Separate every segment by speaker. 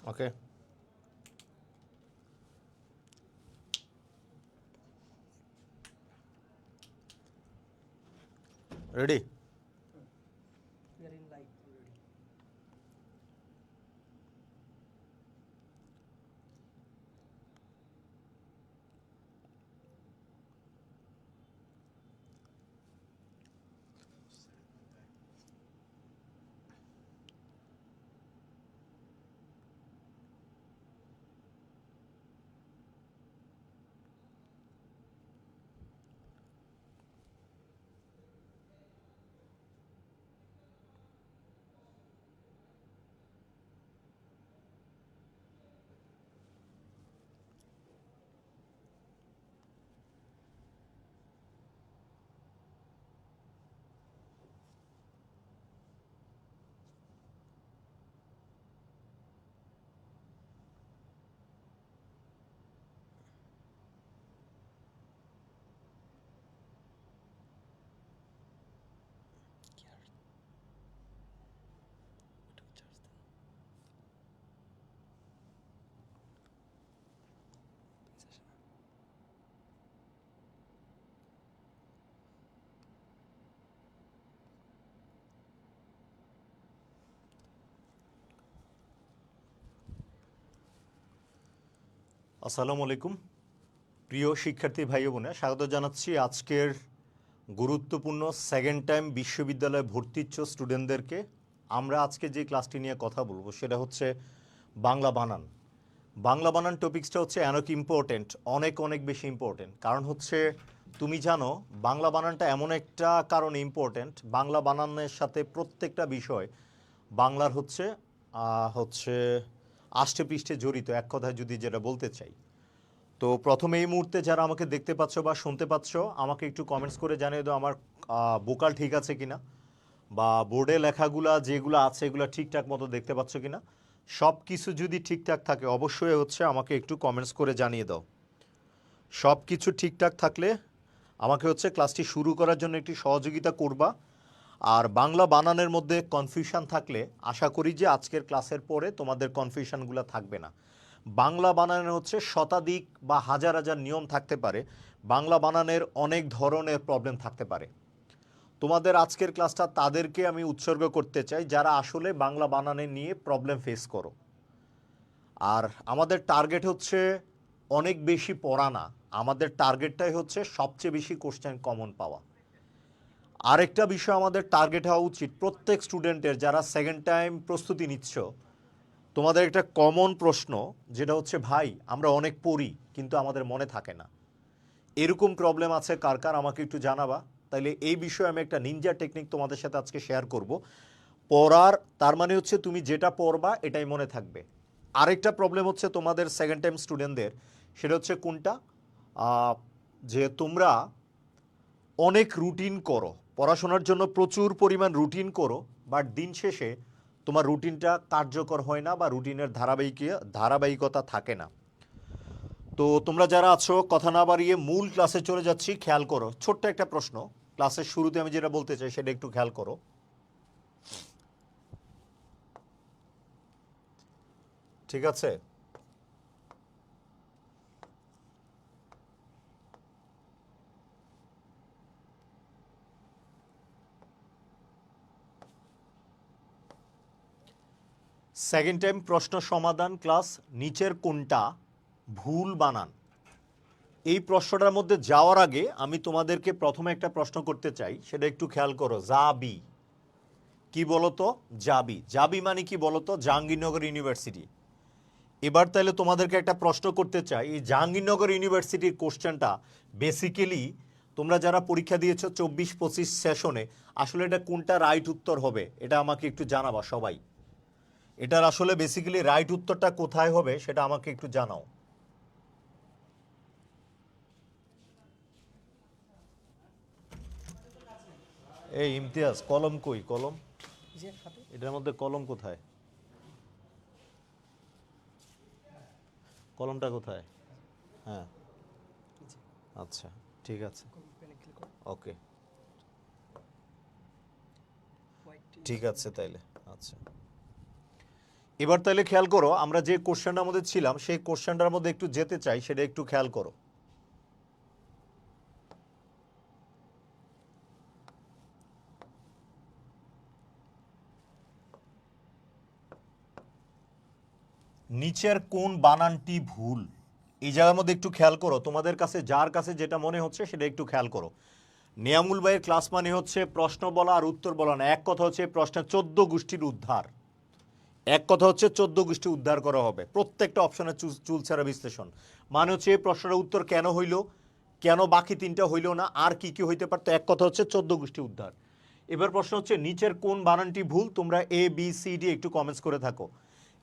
Speaker 1: Okay, ready?
Speaker 2: We are in live already.
Speaker 1: আসসালামু আলাইকুম প্রিয় শিক্ষার্থী ভাই ও বোনেরা, স্বাগত জানাচ্ছি আজকের গুরুত্বপূর্ণ সেকেন্ড টাইম বিশ্ববিদ্যালয়ে ভর্তিচ্ছ স্টুডেন্টদেরকে। আমরা আজকে যে ক্লাসটি নিয়ে কথা বলবো সেটা হচ্ছে বাংলা বানান। বাংলা বানান টপিক্সটা হচ্ছে অনেক ইম্পর্টেন্ট, অনেক অনেক বেশি ইম্পর্টেন্ট। কারণ হচ্ছে তুমি জানো বাংলা বানানটা এমন একটা কারণে ইম্পর্টেন্ট, বাংলা বানানের সাথে প্রত্যেকটা বিষয় বাংলার হচ্ছে হচ্ছে আষ্টে পৃষ্ঠে জড়িত, এক কথায় যদি যেটা বলতে চাই। তো প্রথমে এই মুহূর্তে যারা আমাকে দেখতে পাচ্ছ বা শুনতে পাচ্ছ, আমাকে একটু কমেন্টস করে জানিয়ে দাও আমার ভোকাল ঠিক আছে কিনা, বা বোর্ডে লেখাগুলা যেগুলো আছে এগুলো ঠিকঠাক মতো দেখতে পাচ্ছ কিনা। সব কিছু যদি ঠিকঠাক থাকে অবশ্যই হচ্ছে আমাকে একটু কমেন্টস করে জানিয়ে দাও। সব কিছু ঠিকঠাক থাকলে আমাকে হচ্ছে ক্লাসটি শুরু করার জন্য একটি সহযোগিতা করবা। আর বাংলা বানানের মধ্যে কনফিউশন থাকলে আশা করি যে আজকের ক্লাসের পরে তোমাদের কনফিউশনগুলো থাকবে না। বাংলা বানানের হচ্ছে শতাধিক বা হাজার হাজার নিয়ম থাকতে পারে, বাংলা বানানের অনেক ধরনের প্রবলেম থাকতে পারে। তোমাদের আজকের ক্লাসটা তাদেরকে আমি উৎসর্গ করতে চাই যারা আসলে বাংলা বানানে নিয়ে প্রবলেম ফেস করো। আর আমাদের টার্গেট হচ্ছে অনেক বেশি পড়া না, আমাদের টার্গেটটাই হচ্ছে সবচেয়ে বেশি কোশ্চেন কমন পাওয়া। আরেকটা বিষয় আমাদের টার্গেট হওয়া উচিত প্রত্যেক স্টুডেন্টের যারা সেকেন্ড টাইম প্রস্তুতি নিচ্ছ, তোমাদের একটা কমন প্রশ্ন যেটা হচ্ছে ভাই আমরা অনেক পড়ি কিন্তু আমাদের মনে থাকে না। এরকম প্রবলেম আছে কার কার আমাকে একটু জানাবা। তাইলে এই বিষয়ে আমি একটা নিনজা টেকনিক তোমাদের সাথে আজকে শেয়ার করব। পড়ার তার মানে হচ্ছে তুমি যেটা পড়বা এটাই মনে থাকবে। আরেকটা প্রবলেম হচ্ছে তোমাদের সেকেন্ড টাইম স্টুডেন্টদের, সেটা হচ্ছে কোনটা, যে তোমরা অনেক রুটিন করো, পড়াশোনার জন্য প্রচুর পরিমাণ রুটিন করো, বাট দিন শেষে তোমার রুটিনটা কার্যকর হয় না বা রুটিনের ধারাবাহিকতা থাকে না। তো তোমরা যারা আছো কথা না বাড়িয়ে মূল ক্লাসে চলে যাচ্ছি। খেয়াল করো ছোট্ট একটা প্রশ্ন, ক্লাসের শুরুতে আমি যেটা বলতে চাই সেটা একটু খেয়াল করো। ঠিক আছে? সেকেন্ড টাইম প্রশ্ন সমাধান ক্লাস, নিচের কোনটা ভুল বানান? এই প্রশ্নটার মধ্যে যাওয়ার আগে আমি তোমাদেরকে প্রথমে একটা প্রশ্ন করতে চাই, সেটা একটু খেয়াল করো। জাবি কি বলতো? জাবি, জাবি মানে কি বলতো? জাহাঙ্গীরনগর ইউনিভার্সিটি। এবার তাহলে তোমাদেরকে একটা প্রশ্ন করতে চাই, এই জাহাঙ্গীরনগর ইউনিভার্সিটির কোশ্চেনটা বেসিক্যালি তোমরা যারা পরীক্ষা দিয়েছো 24-25 সেশনে, আসলে এটা কোনটা রাইট উত্তর হবে এটা আমাকে একটু জানাবা সবাই। এটার আসলে বেসিক্যালি রাইট উত্তরটা কোথায় হবে সেটা আমাকে একটু জানাও। এই ইমতিয়াজ, কলম কই? কলম
Speaker 2: যে খাতে
Speaker 1: এটার মধ্যে কলম কোথায়? কলমটা কোথায়? হ্যাঁ,
Speaker 2: নিচে
Speaker 1: আচ্ছা, ঠিক আছে,
Speaker 2: পেনে ক্লিক করো,
Speaker 1: ওকে,
Speaker 2: হোয়াইট
Speaker 1: ঠিক আছে তাইলে। আচ্ছা, এবার তাহলে খেয়াল করো, আমরা যে কোশ্চেনটার মধ্যে ছিলাম সেই কোশ্চেনটার মধ্যে একটু যেতে চাই, সেটা একটু খেয়াল করো। নিচের কোন বানানটি ভুল? এই জায়গার মধ্যে একটু খেয়াল করো, তোমাদের কাছে যার কাছে যেটা মনে হচ্ছে সেটা একটু খেয়াল করো। নিয়ামুল ভাইয়ের ক্লাস মানে হচ্ছে প্রশ্ন বলা আর উত্তর বলা না। এক কথা হচ্ছে প্রশ্নের 14 গোষ্ঠীর উদ্ধার, এক কথা হচ্ছে 14 গোষ্ঠী উদ্ধার করা হবে প্রত্যেকটা অপশনের চুলছাড়া বিশ্লেষণ। মানে হচ্ছে এই প্রশ্নের উত্তর কেন হইল, কেন বাকি তিনটা হইল না, আর কি কি হইতে পারতো, এক কথা হচ্ছে 14 গোষ্ঠী উদ্ধার। এবার প্রশ্ন হচ্ছে নিচের কোন বানানটি ভুল? তোমরা এ বি সি ডি একটু কমেন্টস করে থাকো।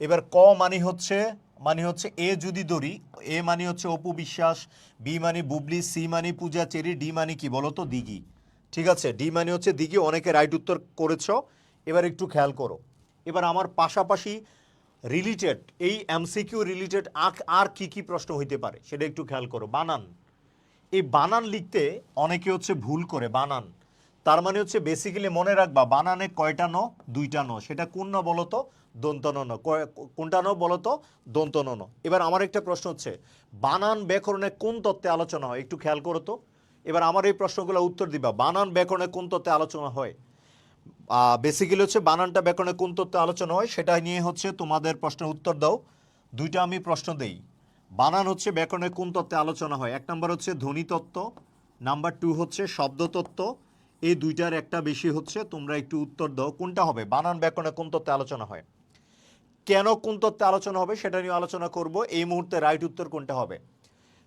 Speaker 1: এবার ক মানে হচ্ছে এ যদি ধরি, এ মানে হচ্ছে অপু বিশ্বাস, বি মানে বুবলি, সি মানে পূজা চেরি, ডি মানে কি বলো তো? দিঘি। ঠিক আছে, ডি মানে হচ্ছে দিঘি। অনেকে রাইট উত্তর করেছ। এবার একটু খেয়াল করো, এবার আমার পাশাপাশি রিলেটেড এই এমসিকিউ রিলেটেড আর কি কি প্রশ্ন হইতে পারে সেটা একটু খেয়াল করো। বানান, এই বানান লিখতে অনেকে হচ্ছে ভুল করে বানান। তার মানে হচ্ছে বেসিক্যালি মনে রাখবা বানানে কয়টা ন? দুইটা ন। সেটা কোন ন বলো তো? দন্ত ন। কোনটা ন বলো তো? দন্ত ন। এবার আমার একটা প্রশ্ন হচ্ছে বানান ব্যাকরণে কোন তত্ত্বে আলোচনা হয়? একটু খেয়াল করো তো। এবার আমার এই প্রশ্নগুলো উত্তর দিবা, বানান ব্যাকরণে কোন তত্ত্বে আলোচনা হয়? বেসিক্যালি হচ্ছে বানানটা ব্যাকরণে কোন তত্ত্বে আলোচনা হয় সেটা নিয়ে হচ্ছে তোমাদের প্রশ্নের উত্তর দাও। দুইটা আমি প্রশ্ন দেই। বানান হচ্ছে ব্যাকরণে কোন তত্ত্বে আলোচনা হয়? এক নাম্বার হচ্ছে ধ্বনি তত্ত্ব, নাম্বার 2 হচ্ছে শব্দ তত্ত্ব। এই দুইটার একটা বেশি হচ্ছে, তোমরা একটু উত্তর দাও কোনটা হবে। বানান ব্যাকরণে কোন তত্ত্বে আলোচনা হয়, কেন কোন তত্ত্বে আলোচনা হবে সেটা নিয়ে আলোচনা করব। এই মুহূর্তে রাইট উত্তর কোনটা হবে?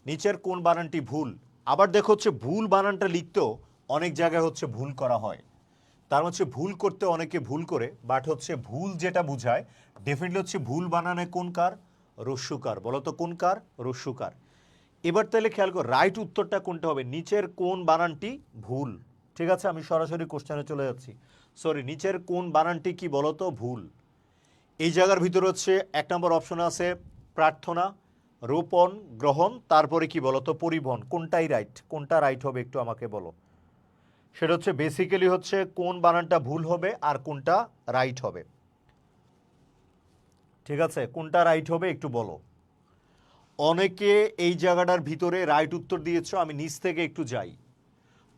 Speaker 1: নিচের কোন বানানটি ভুল? আবার দেখো হচ্ছে ভুল বানানটা লিখতেও অনেক জায়গায় হচ্ছে ভুল করা হয়। তার হচ্ছে ভুল করতে অনেকে ভুল করে, বাট হচ্ছে ভুল যেটা বুঝায় ডেফিনেটলি হচ্ছে ভুল বানানে কোনকার? রস্যুকার। বলো তো কোনকার? রস্যুকার। এবার তাহলে খেয়াল কর রাইট উত্তরটা কোনটা হবে, নিচের কোন বানানটি ভুল? ঠিক আছে, আমি সরাসরি কোশ্চেনে চলে যাচ্ছি। সরি, নিচের কোন বানানটি কি বলো তো ভুল? এই জায়গার ভিতরে হচ্ছে এক নম্বর অপশন আছে প্রার্থনা, রোপণ, গ্রহণ, তারপরে কি বলো তো? পরিবহন। কোনটাই রাইট? কোনটা রাইট হবে একটু আমাকে বলো। সেটা হচ্ছে বেসিক্যালি হচ্ছে কোন বানানটা ভুল হবে আর কোনটা রাইট হবে। ঠিক আছে, কোনটা রাইট হবে একটু বলো। অনেকে এই জায়গাটার ভিতরে রাইট উত্তর দিয়েছো, আমি নিচ থেকে একটু যাই।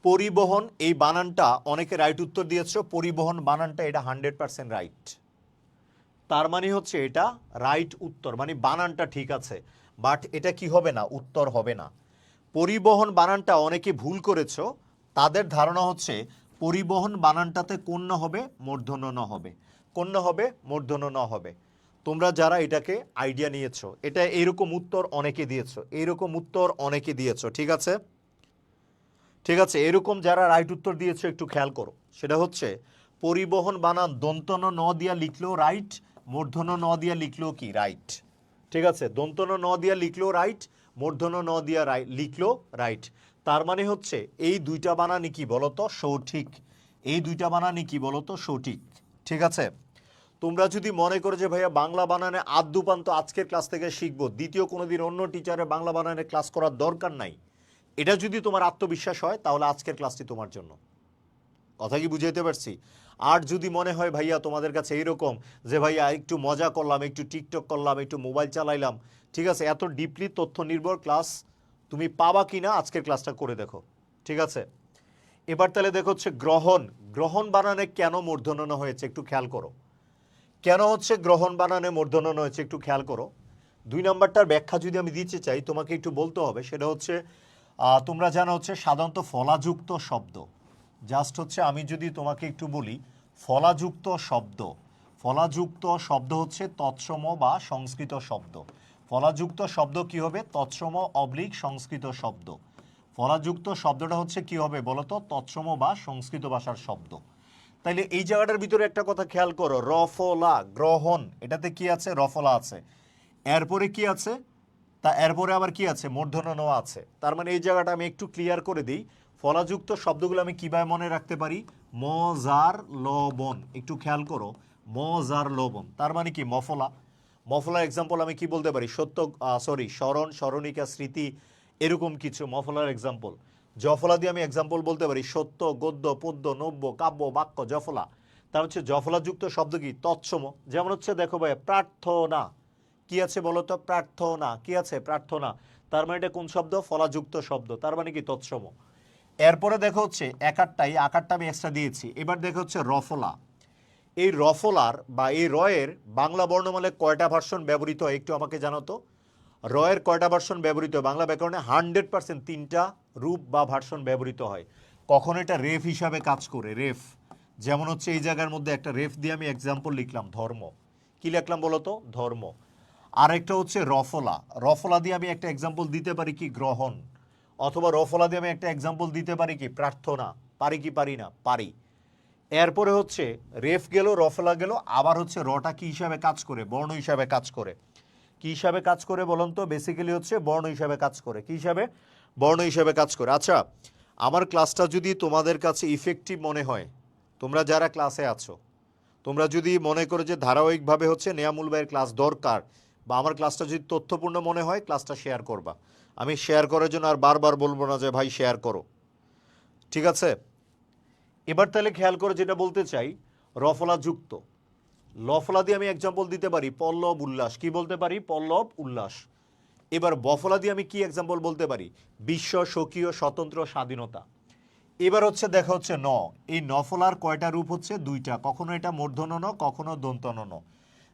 Speaker 1: পরিবহন, এই বানানটা অনেকে রাইট উত্তর দিয়েছো। পরিবহন বানানটা এটা 100% রাইট। তার মানে হচ্ছে এটা রাইট উত্তর, মানে বানানটা ঠিক আছে, বাট এটা কি হবে না? উত্তর হবে না। পরিবহন বানানটা অনেকে ভুল করেছো, তাদের ধারণা হচ্ছে পরিবহন বানানটাতে কোন ন হবে? মূর্ধন্য ন হবে। কোন ন হবে? মূর্ধন্য ন হবে। তোমরা যারা এটাকে আইডিয়া নিয়েছো, এটা এইরকম উত্তর অনেকে দিয়েছো, এইরকম উত্তর অনেকে দিয়েছো। ঠিক আছে, ঠিক আছে, এরকম যারা রাইট উত্তর দিয়েছো একটু খেয়াল করো। সেটা হচ্ছে পরিবহন বানান দন্তন ন দিয়া লিখলেও রাইট, মূর্ধন্য ন দিয়া লিখলেও কি রাইট। ঠিক আছে, দন্তন ন দিয়া লিখলেও রাইট, মূর্ধন্য ন দিয়া লিখলেও রাইট। তার মানে হচ্ছে এই দুইটা বানানই কি বলতো? সঠিক। এই দুইটা বানানই কি বলতো? সঠিক। ঠিক আছে, তোমরা যদি মনে করো যে ভাইয়া বাংলা বানানে আদ্যুপান্ত আজকের ক্লাস থেকে শিখবো, দ্বিতীয় কোনোদিন অন্য টিচারে বাংলা বানানে ক্লাস করার দরকার নাই, এটা যদি তোমার আত্মবিশ্বাস হয় তাহলে আজকের ক্লাসটি তোমার জন্য। কথা কি বুঝাইতে পারছি? আর যদি মনে হয় ভাইয়া তোমাদের কাছে এইরকম যে ভাইয়া একটু মজা করলাম, একটু টিকটক করলাম, একটু মোবাইল চালাইলাম, ঠিক আছে, এত ডিপলি তথ্য নির্ভর ক্লাস তুমি পাবা কি না আজকের ক্লাসটা করে দেখো। ঠিক আছে, এবার তাহলে দেখো হচ্ছে গ্রহণ। গ্রহণ বানানে কেন মূর্ধন্য ন হয়েছে একটু খেয়াল করো। কেন হচ্ছে গ্রহণ বানানে মূর্ধন্য ন হয়েছে একটু খেয়াল করো। 2 নাম্বারটার ব্যাখ্যা যদি আমি দিতে চাই তোমাকে একটু বলতে হবে। সেটা হচ্ছে তোমরা জানো হচ্ছে সাধারণত ফলাযুক্ত শব্দ, জাস্ট হচ্ছে আমি যদি তোমাকে একটু বলি ফলাযুক্ত শব্দ, ফলাযুক্ত শব্দ হচ্ছে তৎসম বা সংস্কৃত শব্দ। ফলাযুক্ত শব্দ কি হবে? তৎসম অবলিক সংস্কৃত শব্দ। ফলাযুক্ত শব্দটা হচ্ছে কি হবে বলো তো? তৎসম বা সংস্কৃত ভাষার শব্দ। তাইলে এই জায়গাটার ভিতরে একটা কথা খেয়াল করো, রফলা গ্রহণ, এটাতে কি আছে? রফলা আছে। এরপরে কি আছে? তা এরপরে আবার কি আছে? মূর্ধন্য ন আছে। তার মানে এই জায়গাটা আমি একটু ক্লিয়ার করে দিই। ফলাযুক্ত শব্দগুলো আমি কিভাবে মনে রাখতে পারি? মজার লবণ, একটু খেয়াল করো, মজার লবণ। তার মানে কি? মফলা। মফলার এক্সাম্পল আমি কি বলতে পারি? স্মরণ, স্মরণিকা, স্মৃতি, এরকম কিছু মফলার এক্সাম্পল। জফলা দিয়ে আমি এক্সাম্পল বলতে পারি সত্য, গদ্য, পদ্য, নব্য, কাব্য, বাক্য, জফলা। তার হচ্ছে জফলাযুক্ত শব্দ কি তৎসম। যেমন হচ্ছে দেখো ভাই প্রার্থনা, কি আছে বলো তো, প্রার্থনা কি আছে, প্রার্থনা, তার মানে এটা কোন শব্দ, ফলাযুক্ত শব্দ, তার মানে কি তৎসম। এরপরে দেখো হচ্ছে আকারটা আমি এক্সট্রা দিয়েছি। এবার দেখো হচ্ছে রফলা। এই রফলার বা এই রয়ের বাংলা বর্ণমালায় কয়টা ভার্সন ব্যবহৃত হয় একটু আমাকে জানো তো। রয়ের কয়টা ভার্সন ব্যবহৃত হয় বাংলা ব্যাকরণে? 100% 3টা রূপ বা ভার্সন ব্যবহৃত হয়। কখন এটা রেফ হিসাবে কাজ করে, রেফ। যেমন হচ্ছে এই জায়গার মধ্যে একটা রেফ দিয়ে আমি এক্সাম্পল লিখলাম ধর্ম, কি লিখলাম বলো তো, ধর্ম। আরেকটা হচ্ছে রফলা, রফলা দিয়ে আমি একটা এক্সাম্পল দিতে পারি কি, গ্রহণ। অথবা রফলা দিয়ে আমি একটা এক্সাম্পল দিতে পারি কি, প্রার্থনা। পারি কি পারি না, পারি। এরপরে হচ্ছে রেফ গেল, রফলা গেল, আবার হচ্ছে রটা কি হিসাবে কাজ করে, বর্ণ হিসাবে কাজ করে। কি হিসাবে কাজ করে বলুন তো, বেসিক্যালি হচ্ছে বর্ণ হিসাবে কাজ করে। কি হিসাবে, বর্ণ হিসাবে কাজ করে। আচ্ছা, আমার ক্লাসটা যদি তোমাদের কাছে ইফেক্টিভ মনে হয়, তোমরা যারা ক্লাসে আছো, তোমরা যদি মনে করো যে ধারাবাহিকভাবে হচ্ছে নেয়ামুল ভাইয়ের ক্লাস দরকার, বা আমার ক্লাসটা যদি তথ্যপূর্ণ মনে হয়, ক্লাসটা শেয়ার করবা। আমি শেয়ার করার জন্য আর বারবার বলবো না যে ভাই শেয়ার করো, ঠিক আছে? এবার তাহলে খেয়াল করে যেটা বলতে চাই, রফলা যুক্ত, লফলা দিয়ে আমি এক্সাম্পল দিতে পারি পল্লব উল্লাস, কি বলতে পারি, পল্লব উল্লাস। এবার বফলা দিয়ে আমি কি এক্সাম্পল বলতে পারি, বিশ্ব স্বকীয় স্বতন্ত্র স্বাধীনতা। এবার হচ্ছে দেখা হচ্ছে ন, এই নফলার কয়টা রূপ হচ্ছে, 2টা, কখনো এটা মূর্ধন্য ন, কখনো দন্তন্য ন।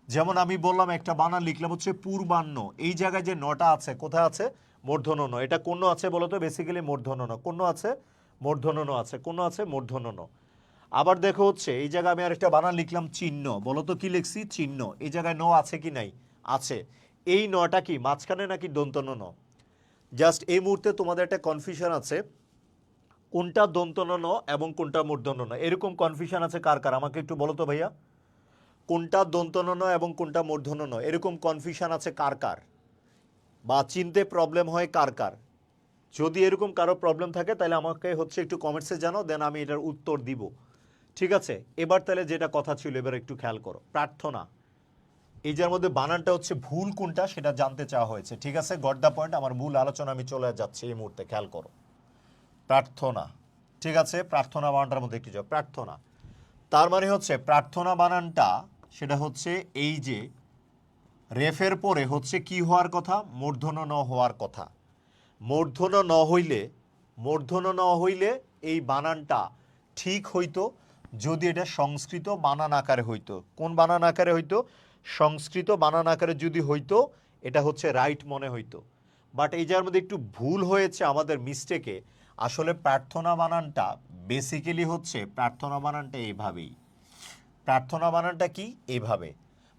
Speaker 1: যেমন আমি বললাম একটা বানান লিখলাম হচ্ছে পূর্বাহ্ন, এই জায়গায় যে নটা আছে কোথায় আছে, মূর্ধন্য ন। এটা কোন আছে বলো তো, বেসিক্যালি মূর্ধন্য ন। কোন আছে, মূর্ধন্য ন আছে। কোন আছে, মূর্ধন্য ন। আবার দেখো হচ্ছে এই জায়গায় আমি আরেকটা বানান লিখলাম চিহ্ন, বলো তো কি লিখছি, চিহ্ন। এই জায়গায় ন আছে কি নাই, আছে। এই নটা কি মাঝখানে নাকি দন্তন্য ন? জাস্ট এই মুহূর্তে তোমাদের একটা কনফিউশন আছে, কোনটা দন্তন্য ন এবং কোনটা মূর্ধন্য ন, এরকম কনফিউশন আছে কার কার, আমাকে একটু বলো তো ভাইয়া। কোনটা দন্তন্য ন এবং কোনটা মূর্ধন্য ন, এরকম কনফিউশন আছে কার কার, বা চিনতে প্রবলেম হয় কার কার? যদি এরকম কারো প্রবলেম থাকে তাহলে আমাকে হচ্ছে একটু কমেন্টসে জানাও, দেন আমি এটার উত্তর দিব, ঠিক আছে? এবার তাহলে যেটা কথা ছিল, এবার একটু খেয়াল করো, প্রার্থনা, এই যার মধ্যে বানানটা হচ্ছে ভুল কোনটা সেটা জানতে চাওয়া হয়েছে, ঠিক আছে? Got the point. আমার মূল আলোচনা আমি চলে যাচ্ছি এই মুহূর্তে, খেয়াল করো। প্রার্থনা, ঠিক আছে? প্রার্থনা বানানটার মধ্যে একটু যাও, প্রার্থনা। তার মানে হচ্ছে প্রার্থনা বানানটা সেটা হচ্ছে এই যে রেফের পরে হচ্ছে কি হওয়ার কথা, মূর্ধন্য ন হওয়ার কথা। মূর্ধন্য ন হইলে এই বানানটা ঠিক হইতো যদি এটা সংস্কৃত বানান আকারে হইতো। কোন বানান আকারে হইতো, সংস্কৃত বানান আকারে যদি হইতো, এটা হচ্ছে রাইট মনে হইতো। বাট এই যার মধ্যে একটু ভুল হয়েছে আমাদের মিস্টেকে। আসলে প্রার্থনা বানানটা বেসিক্যালি হচ্ছে, প্রার্থনা বানানটা এইভাবেই, প্রার্থনা বানানটা কি এইভাবে,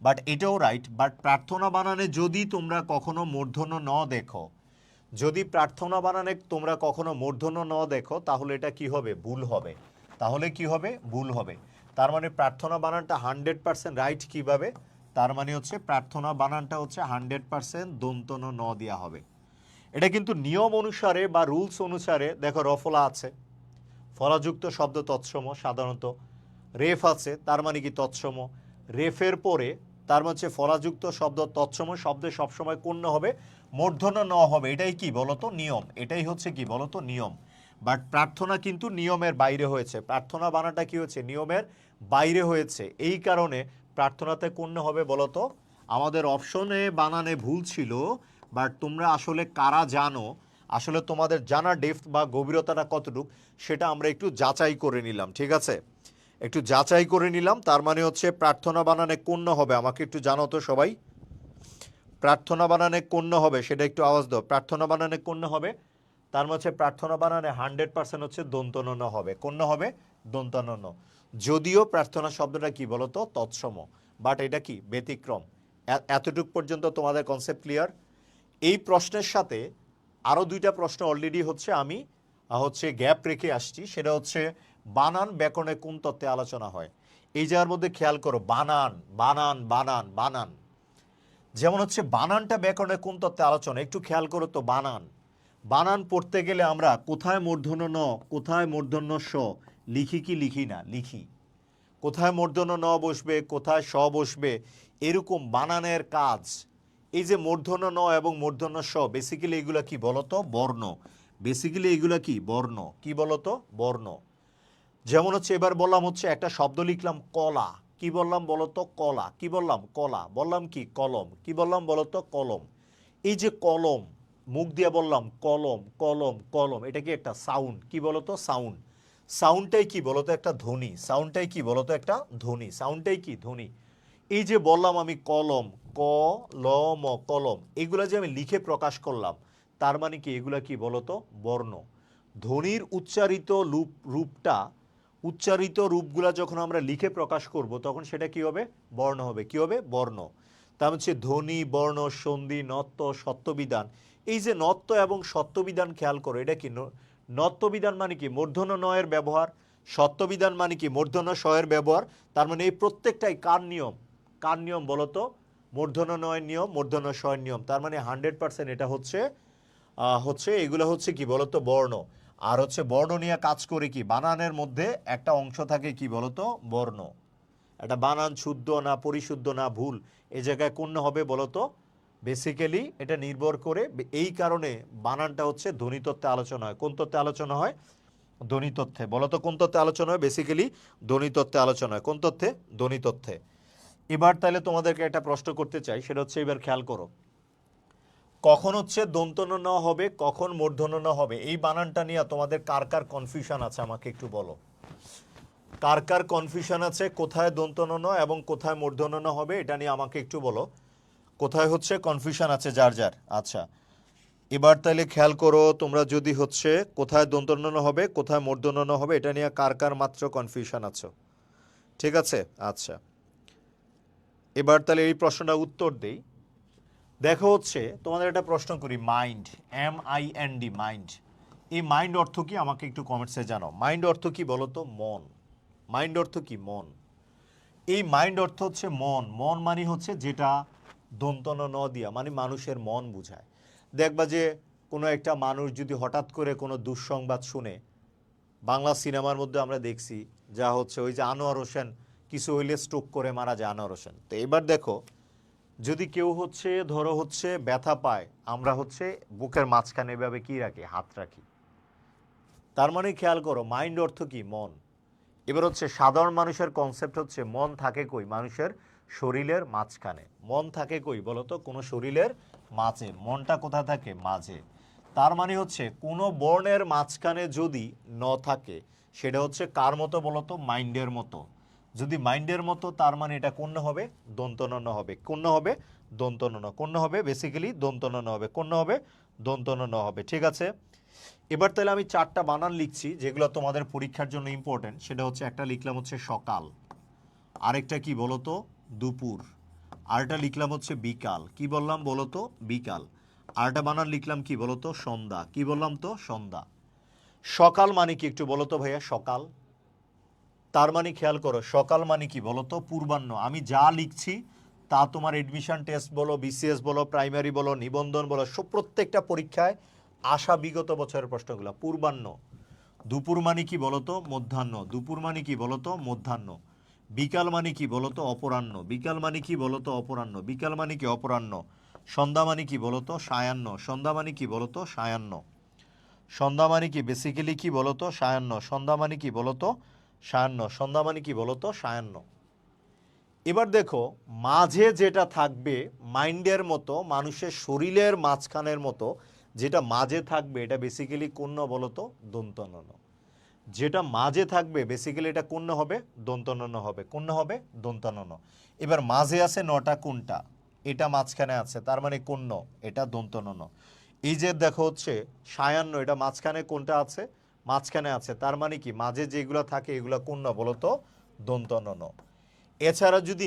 Speaker 1: বাট এটাও রাইট। বাট প্রার্থনা বানানে যদি তোমরা কখনো মূর্ধন্য ন দেখো, যদি প্রার্থনা বানানে তোমরা কখনো মূর্ধন্য ন দেখো, তাহলে এটা কি হবে, ভুল হবে। তাহলে কি হবে, ভুল হবে। তার মানে প্রার্থনা বানানটা 100% রাইট কিভাবে, তার মানে হচ্ছে প্রার্থনা বানানটা হচ্ছে 100% দন্তন্য ন দেওয়া হবে। এটা কিন্তু নিয়ম অনুসারে বা রুলস অনুসারে, দেখো রফলা আছে, ফলাযুক্ত শব্দ তৎসম সাধারণত, রেফ আছে তার মানে কি তৎসম, রেফের পরে তার মানে হচ্ছে ফলাযুক্ত শব্দ তৎসম শব্দে সবসময় কোন হবে, মূর্ধন্য ন হবে। এটাই কি বলতো, নিয়ম। এটাই হচ্ছে কি বলতো, নিয়ম। বাট প্রার্থনা কিন্তু নিয়মের বাইরে হয়েছে, প্রার্থনা বানাটা কি হয়েছে, নিয়মের বাইরে হয়েছে। এই কারণে প্রার্থনাতে কোন হবে বলতো, আমাদের অপশনে বানানে ভুল ছিল। বাট তোমরা আসলে কারা জানো, আসলে তোমাদের জানা ডেপথ বা গভীরতাটা কতটুকু, সেটা আমরা একটু যাচাই করে নিলাম, ঠিক আছে? একটু যাচাই করে নিলাম। তার মানে হচ্ছে প্রার্থনা বানানে কোন হবে, আমাকে একটু জানো তো সবাই, প্রার্থনা বানানে কোন হবে সেটা একটু আওয়াজ দাও। প্রার্থনা বানানে কোন হবে, তার মানে হচ্ছে প্রার্থনা বানানে 100% হচ্ছে দন্তন্য ন হবে। কোন হবে, দন্তন্য ন। যদিও প্রার্থনা শব্দটা কি বলতো, তৎসম, বাট এটা কি ব্যতিক্রম। এতটুক পর্যন্ত তোমাদের কনসেপ্ট ক্লিয়ার? এই প্রশ্নের সাথে আরও 2টা প্রশ্ন অলরেডি হচ্ছে আমি হচ্ছে গ্যাপ রেখে আসছি, সেটা হচ্ছে বানান ব্যাকরণে কোন তত্ত্বে আলোচনা হয়। এই জায়গার মধ্যে খেয়াল করো, বানান বানান বানান বানান, যেমন হচ্ছে বানানটা ব্যাকরণে কোন তত্ত্বে আলোচনা, একটু খেয়াল করো তো। বানান, বানান পড়তে গেলে আমরা কোথায় মূর্ধন্য ন, কোথায় মূর্ধন্য স লিখি কি লিখি না, লিখি। কোথায় মূর্ধন্য ন বসবে, কোথায় স বসবে, এরকম বানানের কাজ। এই যে মূর্ধন্য ন এবং মূর্ধন্য স, বেসিক্যালি এগুলা কি বলতো, বর্ণ। বেসিক্যালি এগুলা কি বর্ণ, কি বলতো, বর্ণ। যেমন হচ্ছে এবার বললাম হচ্ছে একটা শব্দ লিখলাম কলা, কি বললাম বলো তো কলা, কি বললাম কলা, বললাম কি কলম, কি বললাম বলো তো কলম। এই যে কলম, মুখ দিয়ে বললাম কলম কলম কলম, এটা কি একটা সাউন্ড, কি বলো তো সাউন্ড। সাউন্ডটাই কি বলো তো একটা ধ্বনি, সাউন্ডটাই কি বলো তো একটা ধ্বনি, সাউন্ডটাই কি ধ্বনি। এই যে বললাম আমি কলম, ক ল ম কলম, এগুলা যে আমি লিখে প্রকাশ করলাম, তার মানে কি এগুলা কি বলতো বর্ণ। ধ্বনির উচ্চারিত রূপটা, উচ্চারিত রূপগুলা যখন আমরা লিখে প্রকাশ করব তখন সেটা কি হবে বর্ণ হবে, কি হবে বর্ণ। তার হচ্ছে ধ্বনি, বর্ণ, সন্ধি, নত্ব, সত্যবিধান। এই যে নত্ব এবং সত্যবিধান খেয়াল করো, এটা কি নত্যবিধান মানে কি মূর্ধন্য নয়ের ব্যবহার, সত্যবিধান মানে কি মূর্ধন্য শয়ের ব্যবহার। তার মানে এই প্রত্যেকটাই কার নিয়ম, কার নিয়ম বলতো মূর্ধন্য নয়ের নিয়ম, মূর্ধন্য শয়ের নিয়ম। তার মানে 100% এটা হচ্ছে হচ্ছে এগুলো হচ্ছে কি বলতো বর্ণ। আর হচ্ছে বর্ণ নিয়ে কাজ করে কি বানানের মধ্যে একটা অংশ থাকে কি বলতো বর্ণ। একটা বানান শুদ্ধ না পরিশুদ্ধ না ভুল, এই জায়গায় কোন হবে বলতো বেসিক্যালি এটা নির্ভর করে। এই কারণে বানানটা হচ্ছে ধ্বনিতত্ত্বে আলোচনা হয়। কোন তত্ত্বে আলোচনা হয়? ধ্বনিতত্ত্বে। বলতো কোন তত্ত্বে আলোচনা হয়? বেসিক্যালি ধ্বনিতত্ত্বে আলোচনা হয়। কোন তত্ত্বে? ধ্বনিতত্ত্বে। এবার তাহলে তোমাদেরকে একটা প্রশ্ন করতে চাই, সেটা হচ্ছে এবার খেয়াল করো, কখন হচ্ছে দন্তন্য ন হবে, কখন মূর্ধন্য ন হবে, এই বানানটা নিয়ে তোমাদের কার কার কনফিউশন আছে আমাকে একটু বলো। কার কার কনফিউশন আছে কোথায় দন্তন্য ন এবং কোথায় মূর্ধন্য ন হবে, এটা নিয়ে আমাকে একটু বলো। কোথায় হচ্ছে কনফিউশন আছে যার যার। আচ্ছা, এবার তাহলে খেয়াল করো তোমরা, যদি হচ্ছে কোথায় দন্তন্য ন হবে কোথায় মূর্ধন্য ন হবে, এটা নিয়ে কার কার মাত্র কনফিউশন আছে। ঠিক আছে, আচ্ছা এবার তাহলে এই প্রশ্নটা উত্তর দেই। দেখো হচ্ছে তোমাদের একটা প্রশ্ন করি, মাইন্ড, MIND, মাইন্ড, এই মাইন্ড অর্থ কি আমাকে একটু কমেন্টসে জানাও। মাইন্ড অর্থ কি বলো তো মন। মাইন্ড অর্থ কি মন। এই মাইন্ড অর্থ হচ্ছে মন। মন মানে হচ্ছে যেটা দন্তন্য ন দিয়া মানে মানুষের মন বুঝায়। দেখবা যে কোনো একটা মানুষ যদি হঠাৎ করে কোনো দুঃসংবাদ শুনে, বাংলা সিনেমার মধ্যে আমরা দেখছি যা হচ্ছে ওই যে আনোয়ার হোসেন কিছু হইলে স্ট্রোক করে মারা যায় আনোয়ার হোসেন। তো এবার দেখো যদি কেউ হচ্ছে ধরো হচ্ছে ব্যথা পায়, আমরা হচ্ছে বুকের মাঝখানে এভাবে কি রাখি, হাত রাখি। তার মানে খেয়াল করো মাইন্ড অর্থ কি মন। এবার হচ্ছে সাধারণ মানুষের কনসেপ্ট হচ্ছে মন থাকে কই, মানুষের শরীরের মাঝখানে। মন থাকে কই বলতো কোনো শরীরের মাঝে, মনটা কোথা থাকে মাঝে। তার মানে হচ্ছে কোনো বর্ণের মাঝখানে যদি ন থাকে সেটা হচ্ছে কার মতো বলতো মাইন্ডের মতো। যদি মাইন্ডের মতো তার মানে এটা কোন হবে দন্তন্য ন হবে। কোন হবে দন্তন্য ন, কোন হবে বেসিক্যালি দন্তন্য ন হবে, কোন হবে দন্তন্য ন হবে। ঠিক আছে, এবার তাহলে আমি চারটা বানান লিখছি যেগুলো তোমাদের পরীক্ষার জন্য ইম্পর্টেন্ট। সেটা হচ্ছে একটা লিখলাম হচ্ছে সকাল, আরেকটা কি বলতো দুপুর, আরেকটা লিখলাম হচ্ছে বিকাল, কি বললাম বলতো বিকাল, আরেকটা বানান লিখলাম কি বলতো সন্ধ্যা, কি বললাম তো সন্ধ্যা। সকাল মানে কি একটু বলতো ভাইয়া সকাল। তার মানে খেয়াল করো সকাল মানে কি বলতো পূর্বাহ্ন। আমি যা লিখছি তা তোমার এডমিশন টেস্ট বলো, BCS বলো, প্রাইমারি বলো, নিবন্ধন বলো, সব প্রত্যেকটা পরীক্ষায় আসা বিগত বছরের প্রশ্নগুলো পূর্বাহ্ন। দুপুর মানে কি বলতো মধ্যাহ্ন, দুপুর মানে কি বলতো মধ্যাহ্ন। বিকাল মানে কি বলতো অপরাহ্ন, বিকাল মানে কি বলতো অপরাহ্ন, বিকাল মানে কি অপরাহ্ন। সন্ধ্যা মানে কি বলতো সায়াহ্ন, সন্ধ্যা মানে কি বলতো সায়াহ্ন। সন্ধ্যা মানে কি বেসিক্যালি কি বলতো সায়াহ্ন, সন্ধ্যা মানে কি বলতো সায়াহ্ন, সন্ধ্যা মানে কি বলতো সায়াহ্ন। এবার দেখো মাঝে যেটা থাকবে মাইন্ডের মতো মানুষের শরীরের মাঝখানের মতো, যেটা মাঝে থাকবে এটা বেসিক্যালি কোন বলতো দন্তন্য ন। যেটা মাঝে থাকবে বেসিক্যালি এটা কোন হবে দন্তন্য ন হবে, কোন হবে দন্তন্য ন। এবার মাঝে আছে নটা, কোনটা এটা মাঝখানে আছে তার মানে কোন, এটা দন্তন্য ন। এই যে দেখো হচ্ছে সায়াহ্ন, এটা মাঝখানে কোনটা আছে মাঝখানে আছে, তার মানে কি মাঝে যেগুলো থাকে এগুলো কোন বলতো দন্তন্য ন। এছাড়া যদি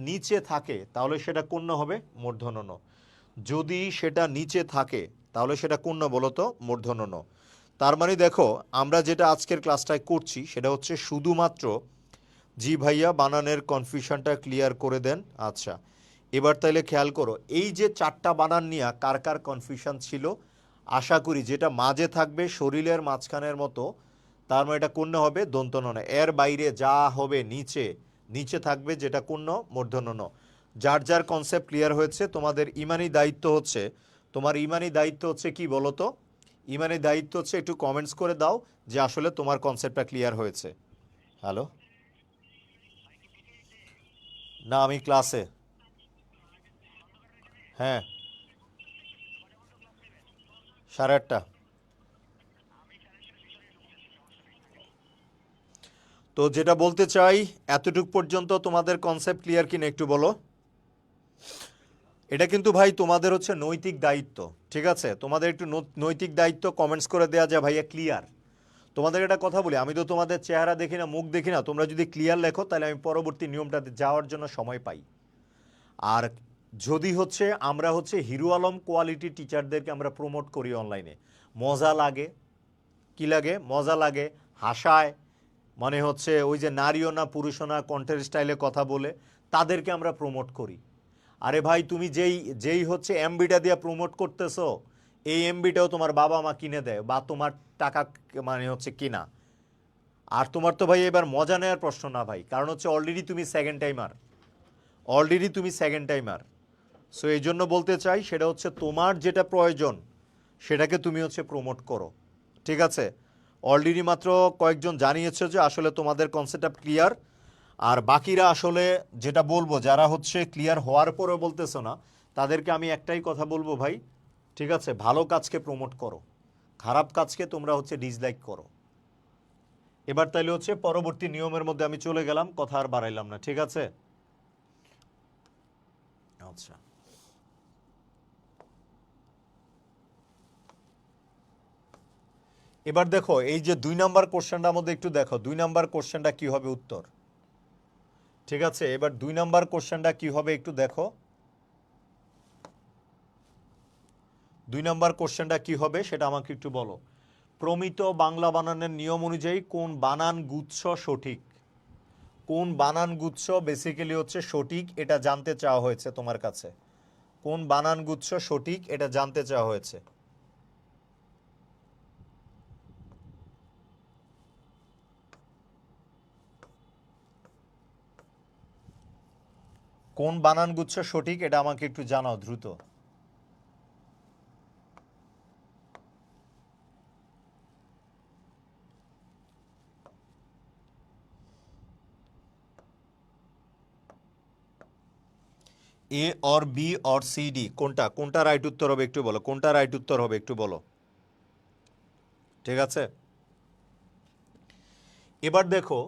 Speaker 1: নিচে থাকে তাহলে সেটা কোন হবে মূর্ধন্য ন। যদি সেটা নিচে থাকে তাহলে সেটা কোন বলতো মূর্ধন্য ন। তার মানে দেখো আমরা যেটা আজকের ক্লাসটায় করছি সেটা হচ্ছে শুধুমাত্র, জি ভাইয়া বানানের কনফিউশনটা ক্লিয়ার করে দেন। আচ্ছা এবার তাহলে খেয়াল করো এই যে চারটা বানান নিয়ে কার কার কনফিউশন ছিল, আশা করি যেটা মাঝে থাকবে শরীরের মাঝখানের মতো তার মানে এটা কোন হবে দন্তন্য ন। এর বাইরে যা হবে নিচে, নিচে থাকবে যেটা কোন মূর্ধন্য ন। যার যার কনসেপ্ট ক্লিয়ার হয়েছে তোমাদের ইমানি দায়িত্ব হচ্ছে, তোমার ইমানি দায়িত্ব হচ্ছে কি বলতো, ইমানের দায়িত্ব হচ্ছে একটু কমেন্টস করে দাও যে আসলে তোমার কনসেপ্টটা ক্লিয়ার হয়েছে। হ্যালো, না আমি ক্লাসে। হ্যাঁ, 8:30। তো যেটা বলতে চাই, এতটুক পর্যন্ত তোমাদের কনসেপ্ট ক্লিয়ার কিনা একটু বলো। এটা কিন্তু ভাই তোমাদের হচ্ছে নৈতিক দায়িত্ব, ঠিক আছে? তোমাদের একটু নৈতিক দায়িত্ব কমেন্টস করে দেওয়া যায় ভাইয়া ক্লিয়ার। তোমাদের একটা কথা বলি, আমি তো তোমাদের চেহারা দেখি না, মুখ দেখি না। তোমরা যদি ক্লিয়ার লেখো তাহলে আমি পরবর্তী নিয়মটাতে যাওয়ার জন্য সময় পাই। আর যদি হচ্ছে আমরা হচ্ছে হিরো আলম কোয়ালিটি টিচারদেরকে আমরা প্রমোট করি অনলাইনে, মজা লাগে। কি লাগে? মজা লাগে, হাসায়, মানে হচ্ছে ওই যে নারীও না পুরুষও না কণ্ঠের স্টাইলে কথা বলে তাদেরকে আমরা প্রমোট করি। আরে ভাই তুমি যেই হচ্ছে এমবিটা দিয়ে প্রমোট করতেছো, এই এমবিটাও তোমার বাবা মা কিনে দেয় বা তোমার টাকা মানে হচ্ছে কিনা। আর তোমার তো ভাই এবার মজা নেওয়ার প্রশ্ন না ভাই, কারণ হচ্ছে অলরেডি তুমি সেকেন্ড টাইমার। সো এই জন্য বলতে চাই, সেটা হচ্ছে তোমার যেটা প্রয়োজন সেটাকে তুমি হচ্ছে প্রমোট করো, ঠিক আছে? অলরেডি মাত্র কয়েকজন জানিয়েছে যে আসলে তোমাদের কনসেপ্টটা ক্লিয়ার। আর বাকিরা আসলে যেটা বলবো, যারা হচ্ছে ক্লিয়ার হওয়ার পরেও বলতেছো না, তাদেরকে আমি একটাই কথা বলবো ভাই, ঠিক আছে? ভালো কাজকে প্রমোট করো, খারাপ কাজকে তোমরা হচ্ছে ডিসলাইক করো। এবার তাইলে হচ্ছে পরবর্তী নিয়মের মধ্যে আমি চলে গেলাম, কথা আর বাড়াইলাম না, ঠিক আছে? আচ্ছা, এবার দেখো এই যে 2 নাম্বার কোশ্চেনটার মধ্যে একটু দেখো 2 নাম্বার কোশ্চেনটা কি হবে উত্তর, ঠিক আছে? এবার 2 নাম্বার কোশ্চেনটা কি হবে একটু দেখো। 2 নাম্বার কোশ্চেনটা কি হবে সেটা আমাকে একটু বলো। প্রমিত বাংলা বানানের নিয়ম অনুযায়ী কোন বানান গুচ্ছ সঠিক? কোন বানান গুচ্ছ বেসিক্যালি হচ্ছে সঠিক, এটা জানতে চাওয়া হয়েছে তোমার কাছে। কোন বানান গুচ্ছ সঠিক এটা জানতে চাওয়া হয়েছে। কোন বানান গুচ্ছ সঠিক এটা আমাকে একটু জানাও দ্রুত। A or B or C D, কোনটা রাইট উত্তর হবে একটু বলো। কোনটা রাইট উত্তর হবে একটু বলো, ঠিক আছে? এবার দেখো,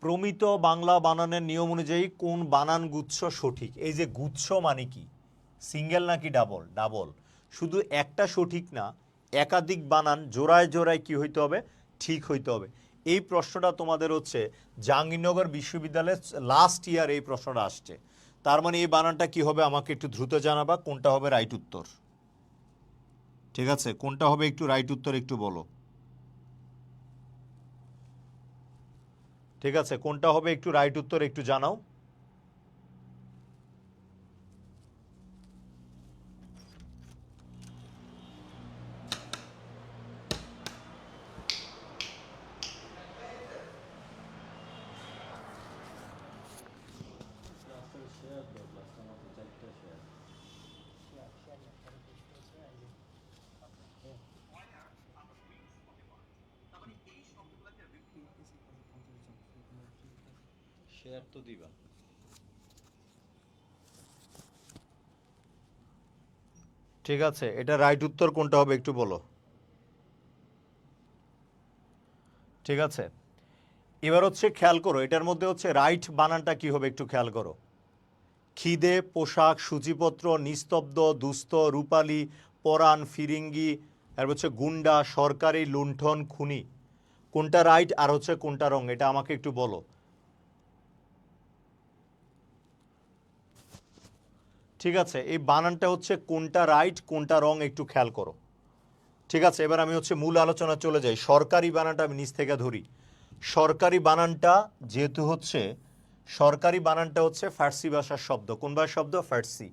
Speaker 1: প্রমিত বাংলা বানানের নিয়ম অনুযায়ী কোন বানান গুচ্ছ সঠিক। এই যে গুচ্ছ মানে কি, সিঙ্গেল নাকি ডাবল? ডাবল। শুধু একটা সঠিক না, একাধিক বানান জোড়ায় জোড়ায় কি হইতে হবে? ঠিক হইতে হবে। এই প্রশ্নটা তোমাদের হচ্ছে জাহাঙ্গীরনগর বিশ্ববিদ্যালয়ে লাস্ট ইয়ার এই প্রশ্নটা আসছে। তার মানে এই বানানটা কি হবে আমাকে একটু দ্রুত জানাবা, কোনটা হবে রাইট উত্তর, ঠিক আছে? কোনটা হবে একটু রাইট উত্তর একটু বলো, ঠিক আছে? কোনটা হবে একটু রাইট উত্তর একটু জানাও। শেয়ার তো দিবা। ঠিক আছে, এটা রাইট উত্তর কোনটা হবে একটু বলো, ঠিক আছে? এবার হচ্ছে খেয়াল করো, এটার মধ্যে হচ্ছে রাইট বানানটা কি হবে একটু খেয়াল করো। খিদে, পোশাক, সূচিপত্র, নিস্তব্ধ, দুস্থ, রূপালী, পরাণ, ফিরিঙ্গি, আর হচ্ছে গুন্ডা, সরকারি, লুণ্ঠন, খুনি। কোনটা রাইট আর হচ্ছে কোনটা রং, এটা আমাকে একটু বলো। ঠিক আছে, এই বানানটা হচ্ছে কোনটা রাইট কোনটা রং একটু খেয়াল করো, ঠিক আছে? এবার আমি হচ্ছে মূল আলোচনা চলে যাই। সরকারি বানানটা আমি নিচ থেকে ধরি। সরকারি বানানটা যেহেতু হচ্ছে সরকারি বানানটা হচ্ছে ফার্সি ভাষার শব্দ। কোন ভাষার শব্দ? ফার্সি।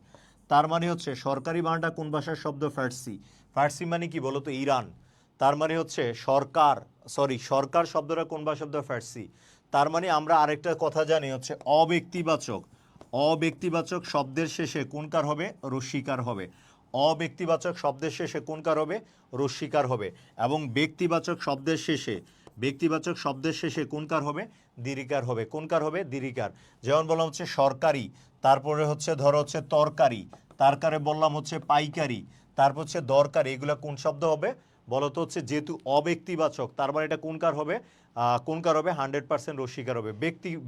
Speaker 1: তার মানে হচ্ছে সরকারি বানানটা কোন ভাষার শব্দ? ফার্সি। ফার্সি মানে কি বলো তো? ইরান। তার মানে হচ্ছে সরকার শব্দটা কোন ভাষার শব্দ? ফার্সি। তার মানে আমরা আরেকটা কথা জানি হচ্ছে অব্যক্তিবাচক শব্দের শেষে কোনকার হবে? রস্যিকার হবে। অব্যক্তিবাচক শব্দের শেষে কোনকার হবে, রস্যিকার হবে। এবং ব্যক্তিবাচক শব্দের শেষে কোনকার হবে, দীর্ঘিকার হবে। কোনকার হবে, দীর্ঘিকার। যেমন বললাম হচ্ছে সরকারি, তারপরে হচ্ছে ধরো হচ্ছে তরকারি, তারপরে বললাম হচ্ছে পাইকারি, তারপর হচ্ছে দরকারি। এগুলো কোন শব্দ হবে বলো তো? হচ্ছে যেহেতু অব্যক্তিবাচক, তার মানে এটা কোনকার হবে, কোনকার হবে, 100% রস্যিকার হবে।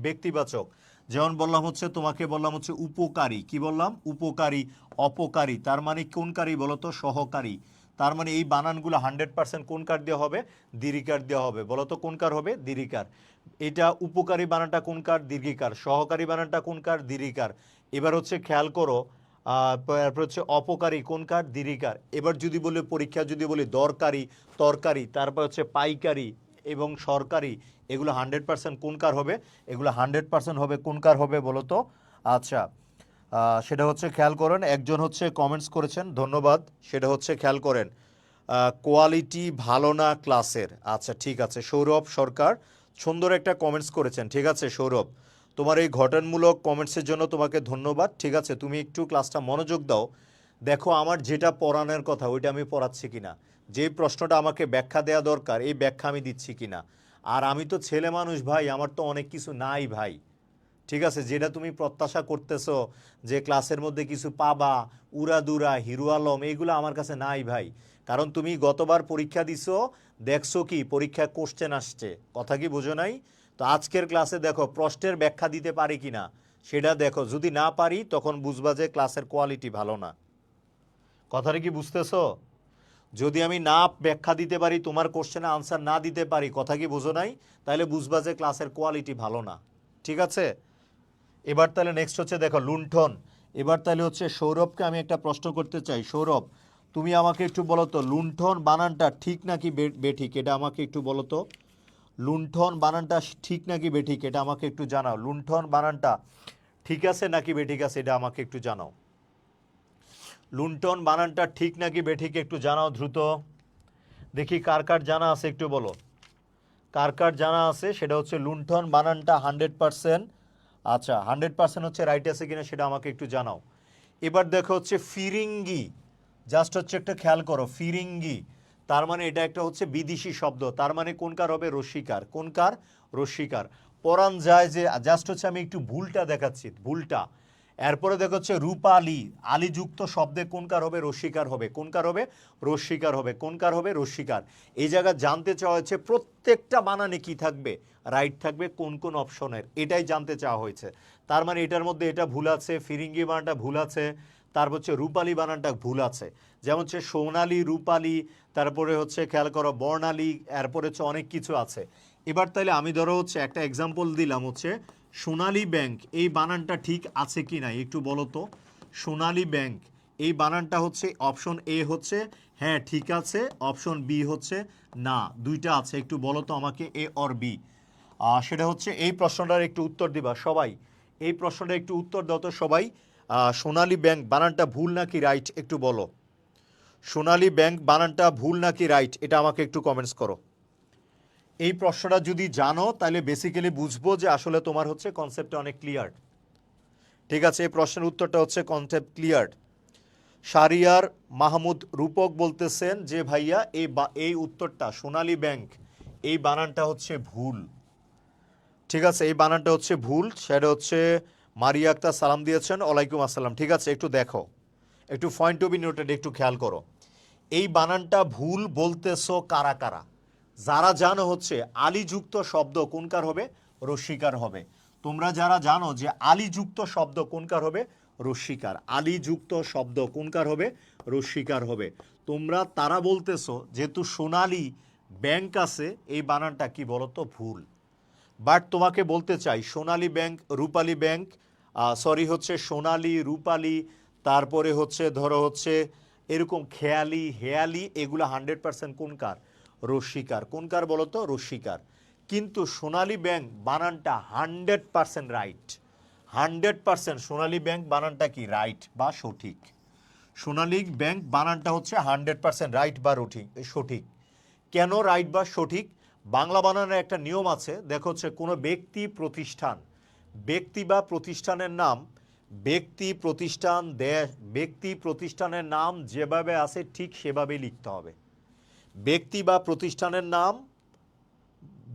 Speaker 1: ব্যক্তিবাচক, যেমন বললাম হচ্ছে তোমাকে বললাম হচ্ছে উপকারী, কি বললাম, উপকারী। অপকারী, তার মানে কোনকারী বলো তো, সহকারী। তার মানে এই বানানগুলো 100% কোনকার দেওয়া হবে, দীর্ঘিকার দেওয়া হবে। বলো তো কোনকার হবে, দীর্ঘিকার। এটা উপকারী বানানটা কোনকার, দীর্ঘিকার। সহকারী বানানটা কোনকার, দীর্ঘিকার। এবার হচ্ছে খেয়াল করো, তারপর হচ্ছে অপকারী কোনকার, দীর্ঘিকার। এবার যদি বলি পরীক্ষা যদি বলি দরকারি, তরকারি, তারপর হচ্ছে পাইকারি এবং সরকারি, এগুলো 100% কোনকার হবে, এগুলো 100% হবে কোনকার হবে বলো তো? আচ্ছা, সেটা হচ্ছে খেয়াল করেন। একজন হচ্ছে কমেন্টস করেছেন, ধন্যবাদ। সেটা হচ্ছে খেয়াল করেন, কোয়ালিটি ভালো না ক্লাসের। আচ্ছা ঠিক আছে, সৌরভ সরকার সুন্দর একটা কমেন্টস করেছেন। ঠিক আছে সৌরভ, তোমার এই গঠনমূলক কমেন্টসের জন্য তোমাকে ধন্যবাদ। ঠিক আছে, তুমি একটু ক্লাসটা মনোযোগ দাও। দেখো আমার যেটা পড়ানোর কথা ওইটা আমি পড়াচ্ছি কিনা, যে প্রশ্নটা আমাকে ব্যাখ্যা দেওয়া দরকার এই ব্যাখ্যা আমি দিচ্ছি কিনা। আর আমি তো ছেলে মানুষ ভাই, আমার তো অনেক কিছু নাই ভাই। ঠিক আছে, যেটা তুমি প্রত্যাশা করতেছো যে ক্লাসের মধ্যে কিছু পাবা, উড়াদুরা হিরো আলম, এগুলো আমার কাছে নাই ভাই। কারণ তুমি গতবার পরীক্ষা দিছো, দেখছো কি পরীক্ষায় কোশ্চেন আসছে, কথা কি বোঝো নাই? তো আজকের ক্লাসে দেখো প্রশ্নের ব্যাখ্যা দিতে পারি কিনা সেটা দেখো। যদি না পারি তখন বুঝবা যে ক্লাসের কোয়ালিটি ভালো না। কথাটা কি বুঝতেছো? যদি আমি না ব্যাখ্যা দিতে পারি, তোমার কোশ্চেনে আনসার না দিতে পারি, কথা কি বোঝো নাই, তাহলে বুঝবা যে ক্লাসের কোয়ালিটি ভালো না। ঠিক আছে, এবার তাহলে নেক্সট হচ্ছে দেখো লুণ্ঠন। এবার তাহলে হচ্ছে সৌরভকে আমি একটা প্রশ্ন করতে চাই। সৌরভ, তুমি আমাকে একটু বলো তো লুণ্ঠন বানানটা ঠিক নাকি বেঠিক, এটা আমাকে একটু বলো তো। লুণ্ঠন বানানটা ঠিক নাকি বেঠিক, এটা আমাকে একটু জানাও। লুণ্ঠন বানানটা ঠিক আছে নাকি বেঠিক আছে, এটা আমাকে একটু জানাও। লুণ্ঠন বানানটা ঠিক নাকি বেঠিক একটু জানাও দ্রুত। দেখি কার কার জানা আছে একটু বলো, কার কার জানা আছে। সেটা হচ্ছে লুণ্ঠন বানানটা 100%, আচ্ছা 100% হচ্ছে রাইট আছে কিনা সেটা আমাকে একটু জানাও। এবার দেখো হচ্ছে ফিরিঙ্গি, জাস্ট হচ্ছে একটা খেয়াল করো, ফিরিঙ্গি তার মানে এটা একটা হচ্ছে বিদেশি শব্দ, তার মানে কোনকার হবে, রস্যিকার। কোনকার, রস্যিকার। পরাণ যায় যে, জাস্ট হচ্ছে আমি একটু ভুলটা দেখাচ্ছি, ভুলটা। এরপরে দেখো হচ্ছে রূপালী, আলিযুক্ত শব্দে কোনকার হবে, রস্যিকার হবে। কোনকার হবে, রস্যিকার হবে। কোনকার হবে, রস্যিকার। এই জায়গায় জানতে চাওয়া হয়েছে প্রত্যেকটা বানানে কি থাকবে, রাইট থাকবে কোন কোন অপশনের, এটাই জানতে চাওয়া হয়েছে। তার মানে এটার মধ্যে এটা ভুল আছে, ফিরিঙ্গি বানানটা ভুল আছে, তারপর হচ্ছে রূপালী বানানটা ভুল আছে। যেমন হচ্ছে সোনালী, রূপালী, তারপরে হচ্ছে খেয়াল করো বর্ণালী, এরপরে হচ্ছে অনেক কিছু আছে। এবার তাহলে আমি ধরো হচ্ছে একটা এক্সাম্পল দিলাম হচ্ছে সোনালী ব্যাংক, এই বানানটা ঠিক আছে কি না একটু বলো তো। সোনালী ব্যাংক এই বানানটা হচ্ছে অপশন এ হচ্ছে হ্যাঁ ঠিক আছে, অপশন বি হচ্ছে না, দুইটা আছে, একটু বলো তো আমাকে এ অর বি। সেটা হচ্ছে এই প্রশ্নটার একটু উত্তর দিবা সবাই, এই প্রশ্নটা একটু উত্তর দাও তো সবাই। সোনালী ব্যাংক বানানটা ভুল নাকি রাইট একটু বলো। সোনালী ব্যাংক বানানটা ভুল নাকি রাইট এটা আমাকে একটু কমেন্টস করো। এই প্রশ্নটা যদি জানো তাহলে বেসিক্যালি বুঝবো যে আসলে তোমার হচ্ছে কনসেপ্টটা অনেক ক্লিয়ার। ঠিক আছে, এই প্রশ্নের উত্তরটা হচ্ছে কনসেপ্ট ক্লিয়ার। শারিয়ার মাহমুদ রূপক বলতেছেন যে ভাইয়া এই উত্তরটা সোনালী ব্যাংক এই বানানটা হচ্ছে ভুল। ঠিক আছে, এই বানানটা হচ্ছে ভুল। সেটা হচ্ছে মারিয়া আক্তার সালাম দিয়েছেন, ওয়ালাইকুম আসসালাম। ঠিক আছে, একটু দেখো, একটু পয়েন্ট টু বি নোটেড, একটু খেয়াল করো। এই বানানটা ভুল বলতেছো কারা কারা? যারা জানো হচ্ছে আলিযুক্ত শব্দ কোনকার হবে, রস্যিকার হবে। তোমরা যারা জানো যে আলিযুক্ত শব্দ কোনকার হবে, রস্যিকার। আলিযুক্ত শব্দ কোনকার হবে, রস্যিকার হবে। তোমরা তারা বলতেছো যেহেতু সোনালী ব্যাংক আছে এই বানানটা কি বলতো ভুল। বাট তোমাকে বলতে চাই সোনালী ব্যাংক, রূপালী ব্যাংক, সরি হচ্ছে সোনালী, রূপালী, তারপরে হচ্ছে ধরো হচ্ছে এরকম খেয়ালি, হেয়ালি, এগুলো 100% কোনকার, রস্যিকার। কোনকার বলো তো, রস্যিকার। কিন্তু সোনালী ব্যাংক বানানটা 100% রাইট, 100% সোনালী ব্যাংক বানানটা কি রাইট বা সঠিক। সোনালী ব্যাংক বানানটা হচ্ছে 100% রাইট বা সঠিক। কেন রাইট বা সঠিক? বাংলা বানানের একটা নিয়ম আছে, দেখো হচ্ছে কোনো ব্যক্তি প্রতিষ্ঠান, ব্যক্তি বা প্রতিষ্ঠানের নাম ব্যক্তি প্রতিষ্ঠান দেশ, ব্যক্তি প্রতিষ্ঠানের নাম যেভাবে আছে ঠিক সেভাবেই লিখতে হবে। ব্যক্তি বা প্রতিষ্ঠানের নাম,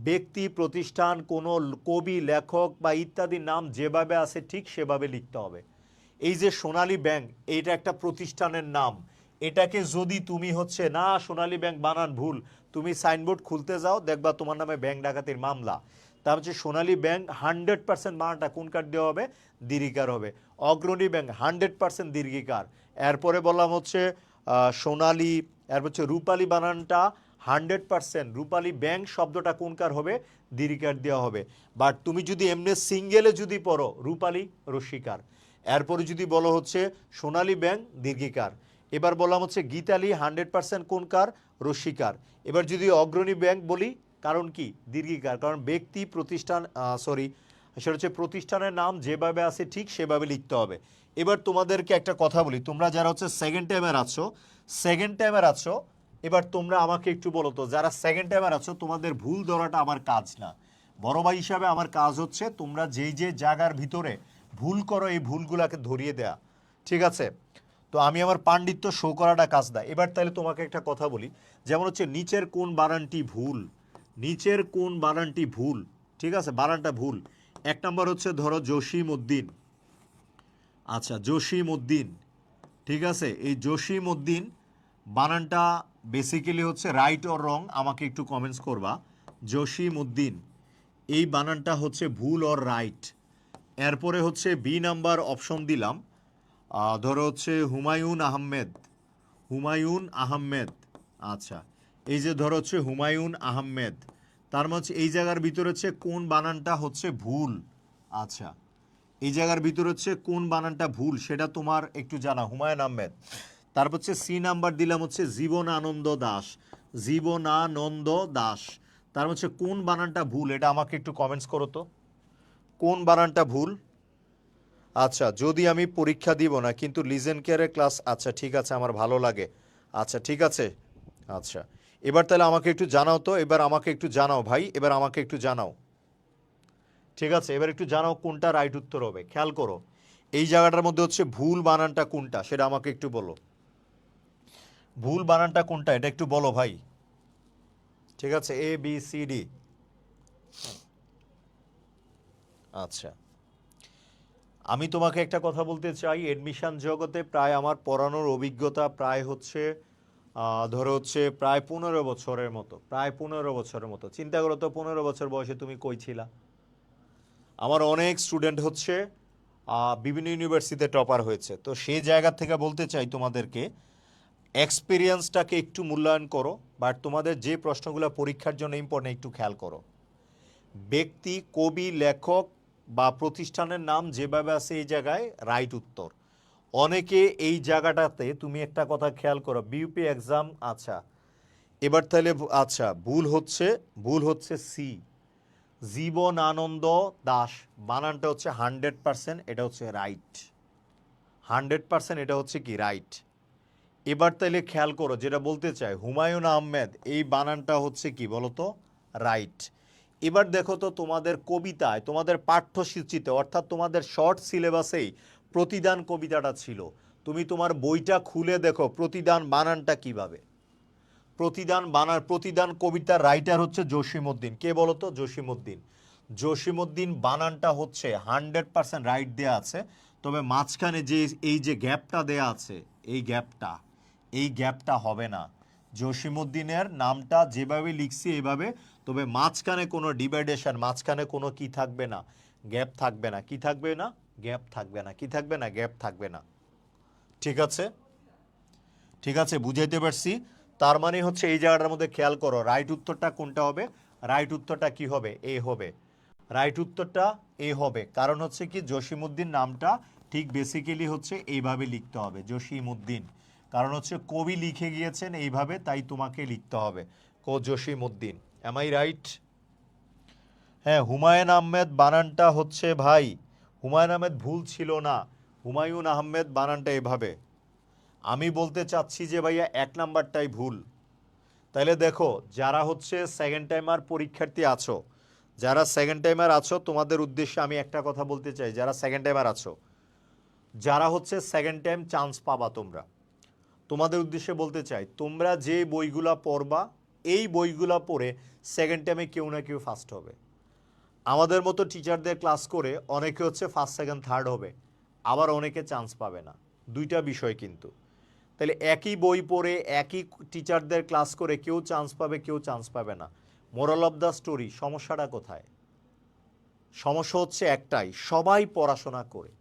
Speaker 1: ব্যক্তি প্রতিষ্ঠান, কোনো কবি লেখক বা ইত্যাদি নাম যেভাবে আছে ঠিক সেভাবে লিখতে হবে। এই যে সোনালী ব্যাংক, এইটা একটা প্রতিষ্ঠানের নাম, এটাকে যদি তুমি হচ্ছে না সোনালী ব্যাংক বানান ভুল, তুমি সাইনবোর্ড খুলতে যাও দেখবা তোমার নামে ব্যাংক ডাকাতির মামলা। তা হচ্ছে সোনালী ব্যাংক 100% বানানটা কোন কার দেওয়া হবে? দীর্ঘিকার হবে। অগ্রণী ব্যাংক 100% দীর্ঘিকার। এরপরে বললাম হচ্ছে সোনালী, এরপর হচ্ছে রূপালী বানানটা 100% রূপালী ব্যাংক শব্দটা কোনকার হবে? দীর্ঘিকার দেওয়া হবে। বাট তুমি যদি এমনি সিঙ্গেলে যদি পড়ো রূপালী রস্যিকার। এরপরে যদি বলো হচ্ছে সোনালী ব্যাংক দীর্ঘিকার। এবার বললাম হচ্ছে গীতালি 100% কোনকার? রস্যিকার। এবার যদি অগ্রণী ব্যাংক বলি, কারণ কি? দীর্ঘিকার। কারণ ব্যক্তি প্রতিষ্ঠান সেটা হচ্ছে প্রতিষ্ঠানের নাম যেভাবে আছে ঠিক সেভাবে লিখতে হবে। এবার তোমাদেরকে একটা কথা বলি, তোমরা যারা হচ্ছে সেকেন্ড টাইমের আছো, এবার তোমরা আমাকে একটু বলো তো, যারা সেকেন্ড টাইমের আছো তোমাদের ভুল ধরাটা আমার কাজ না। বড় ভাই হিসাবে আমার কাজ হচ্ছে তোমরা যেই যে জায়গার ভিতরে ভুল করো এই ভুলগুলোকে ধরিয়ে দেয়া, ঠিক আছে? তো আমি আমার পাণ্ডিত্য শো করাটা কাজ না। এবার তাহলে তোমাকে একটা কথা বলি, যেমন হচ্ছে নিচের কোন বানানটি ভুল, নিচের কোন বানানটি ভুল, ঠিক আছে, বানানটা ভুল। এক নম্বর হচ্ছে ধরো জসিম উদ্দিন, আচ্ছা জসিম উদ্দিন, ঠিক আছে, এই জসিম উদ্দিন বানানটা বেসিক্যালি হচ্ছে রাইট অর রং, আমাকে একটু কমেন্টস করবা। জসিম উদ্দিন এই বানানটা হচ্ছে ভুল অর রাইট। এরপরে হচ্ছে বি নাম্বার অপশন দিলাম, ধরো হচ্ছে হুমায়ুন আহমেদ, হুমায়ুন আহমেদ, আচ্ছা এই যে ধরো হচ্ছে হুমায়ুন আহমেদ, তার মানে হচ্ছে এই জায়গার ভিতরে হচ্ছে কোন বানানটা হচ্ছে ভুল, আচ্ছা এই জায়গার ভিতরে হচ্ছে কোন বানানটা ভুল সেটা তোমার একটু জানা, হুমায়ুন আহমেদ। তারপর হচ্ছে সি নাম্বার দিলাম হচ্ছে জীবনানন্দ দাস, জীবনানন্দ দাস, তার হচ্ছে কোন বানানটা ভুল এটা আমাকে একটু কমেন্টস করো তো, কোন বানানটা ভুল? আচ্ছা যদি আমি পরীক্ষা দিব না কিন্তু লিজেন কেয়ারের ক্লাস, আচ্ছা ঠিক আছে আমার ভালো লাগে, আচ্ছা ঠিক আছে, আচ্ছা এবার তাহলে আমাকে একটু জানাও তো, এবার আমাকে একটু জানাও ভাই, এবার আমাকে একটু জানাও, ঠিক আছে এবার একটু জানাও কোনটা রাইট উত্তর হবে। খেয়াল করো এই জায়গাটার মধ্যে হচ্ছে ভুল বানানটা কোনটা সেটা আমাকে একটু বলো, ভুল বানানটা কোনটা এটা একটু বলো ভাই, ঠিক আছে, এ বি সি ডি। আচ্ছা আমি তোমাকে একটা কথা বলতে চাই, এডমিশন জগতে প্রায় আমার পড়ানোর অভিজ্ঞতা প্রায় হচ্ছে ধরো হচ্ছে প্রায় 15 বছরের মতো, প্রায় 15 বছরের মতো। চিন্তা করো তো 15 বছর বয়সে তুমি কই ছিলা? আমার অনেক স্টুডেন্ট হচ্ছে বিভিন্ন ইউনিভার্সিটিতে টপার হয়েছে। তো সেই জায়গা থেকে বলতে চাই তোমাদেরকে এক্সপিরিয়েন্সটাকে একটু মূল্যায়ন করো, বাট তোমাদের যে প্রশ্নগুলো পরীক্ষার জন্য ইম্পর্টেন্ট একটু খেয়াল করো। ব্যক্তি, কবি, লেখক বা প্রতিষ্ঠানের নাম যেভাবে আছে এই জায়গায় রাইট উত্তর। অনেকে এই জায়গাটাতে তুমি একটা কথা খেয়াল করো, বিউপি এক্সাম, আচ্ছা এবার তাহলে আচ্ছা ভুল হচ্ছে সি, জীবনানন্দ দাস, বানানটা হচ্ছে 100% এটা হচ্ছে রাইট, 100% এটা হচ্ছে কি রাইট। এবার তাহলে খেয়াল করো যেটা বলতে চাই, হুমায়ুন আহমেদ এই বানানটা হচ্ছে কি বলতো? রাইট। এবার দেখো তো তোমাদের কবিতায়, তোমাদের পাঠ্যসূচিতে অর্থাৎ তোমাদের শর্ট সিলেবাসেই প্রতিদান কবিতাটা ছিল, তুমি তোমার বইটা খুলে দেখো প্রতিদান বানানটা কিভাবে, প্রতিদান কবিতার রাইটার হচ্ছে জসিমউদ্দিন। কে বলতো? জসিমউদ্দিন। জসিমউদ্দিন বানানটা হচ্ছে 100% রাইট দেয়া আছে, তবে মাঝখানে যে এই যে গ্যাপটা দেয়া আছে এই গ্যাপটা হবে না। জসিমউদ্দিনের নামটা যেভাবে লিখছি এইভাবে, তবে মাঝখানে কোনো ডিভাইডেশন, মাঝখানে কোনো কি থাকবে না? গ্যাপ থাকবে না। কি থাকবে না? গ্যাপ থাকবে না। কি থাকবে না? গ্যাপ থাকবে না। ঠিক আছে, ঠিক আছে বুঝাইতে পারছি? তার মানে হচ্ছে এই জায়গাটার মধ্যে খেয়াল করো রাইট উত্তরটা কোনটা হবে? রাইট উত্তরটা কি হবে? এ হবে। রাইট উত্তরটা এ হবে, কারণ হচ্ছে কি জসিমউদ্দিন নামটা ঠিক বেসিক্যালি হচ্ছে এইভাবে লিখতে হবে, জসিমউদ্দিন, কারণ হচ্ছে কবি লিখে গিয়েছেন এইভাবে, তাই তোমাকে লিখতে হবে জসিমউদ্দিন। M I right? হ্যাঁ, হুমায়ুন আহমেদ বানানটা হচ্ছে ভাই, হুমায়ুন আহমেদ ভুল ছিল না, হুমায়ুন আহমেদ বানানটা এভাবে। আমি বলতে চাচ্ছি যে ভাইয়া 1 নাম্বারটাই ভুল। তাইলে দেখো যারা হচ্ছে সেকেন্ড টাইমার পরীক্ষার্থী আছো, যারা সেকেন্ড টাইমার আছো তোমাদের উদ্দেশ্যে আমি একটা কথা বলতে চাই, যারা সেকেন্ড টাইমার আছো যারা হচ্ছে সেকেন্ড টাইম চান্স পাবা তোমরা, তোমাদের উদ্দেশ্যে বলতে চাই, তোমরা যে বইগুলা পড়বা এই বইগুলা পড়ে সেকেন্ড টাইমে কেউ না কেউ ফার্স্ট হবে। আমাদের মতো টিচারদের ক্লাস করে অনেকে হচ্ছে ফার্স্ট সেকেন্ড থার্ড হবে, আবার অনেকে চান্স পাবে না। দুইটা বিষয় কিন্তু। তাহলে একই বই পড়ে একই টিচারদের ক্লাস করে কেউ চান্স পাবে, কেউ চান্স পাবে না। মোরাল অফ দ্য স্টোরি, সমস্যাটা কোথায়? সমস্যা হচ্ছে একটাই, সবাই পড়াশোনা করে,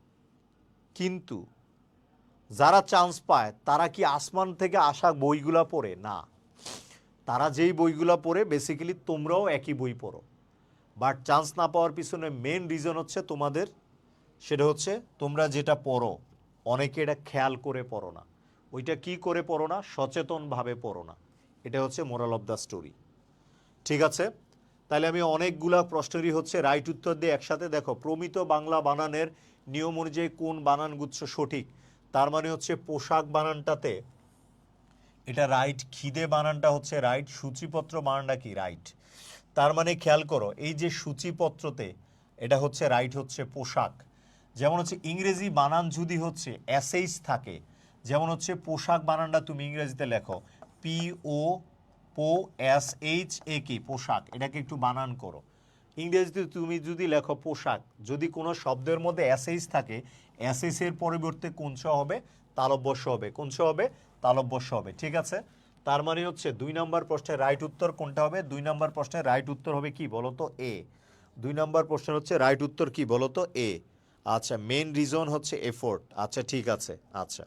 Speaker 1: কিন্তু যারা চান্স পায় তারা কি আসমান থেকে আসা বইগুলা পড়ে? না, তারা যেই বইগুলা পড়ে বেসিক্যালি তোমরাও একই বই পড়ো, বাট চান্স না পাওয়ার পিছনে মেন রিজন হচ্ছে তোমাদের, সেটা হচ্ছে তোমরা যেটা পড়ো অনেকে এটা খেয়াল করে পড়ো না। ওইটা কি করে পড়ো না? সচেতনভাবে পড়ো না। এটা হচ্ছে মোরাল অফ দ্য স্টোরি। ঠিক আছে, তাহলে আমি অনেকগুলা প্রশ্নেরই হচ্ছে রাইট উত্তর দিয়ে একসাথে দেখো। প্রমিত বাংলা বানানের নিয়ম অনুযায়ী কোন বানানগুচ্ছ সঠিক? তার মানে হচ্ছে পোশাক বানানটাতে এটা রাইট, খিদে বানানটা হচ্ছে রাইট, সূচিপত্র বানানটা কি রাইট। তার মানে খেয়াল করো, এই যে সূচিপত্রতে এটা হচ্ছে রাইট হচ্ছে পোশাক। যেমন হচ্ছে ইংরেজি বানান যদি হচ্ছে এসএইচ থাকে, যেমন হচ্ছে পোশাক বানানটা তুমি ইংরেজিতে লেখো PO POSHAK, পোশাক, এটাকে একটু বানান করো। ইংরেজিতে তুমি যদি লেখো পোশাক, যদি কোনো শব্দের মধ্যে এসএইচ থাকে, এসএইচ এর পরিবর্তে কোন ছ হবে? তালব্যস্য হবে। কোন ছ হবে? তালব্যস্য হবে। ঠিক আছে, তার মানে হচ্ছে 2 নম্বর প্রশ্নের রাইট উত্তর কোনটা হবে? 2 নম্বর প্রশ্নের রাইট উত্তর হবে কি বলো তো? এ। 2 নম্বর প্রশ্নের হচ্ছে রাইট উত্তর কি বলো তো? এ। আচ্ছা, মেন রিজন হচ্ছে এফোর্ট। আচ্ছা ঠিক আছে। আচ্ছা,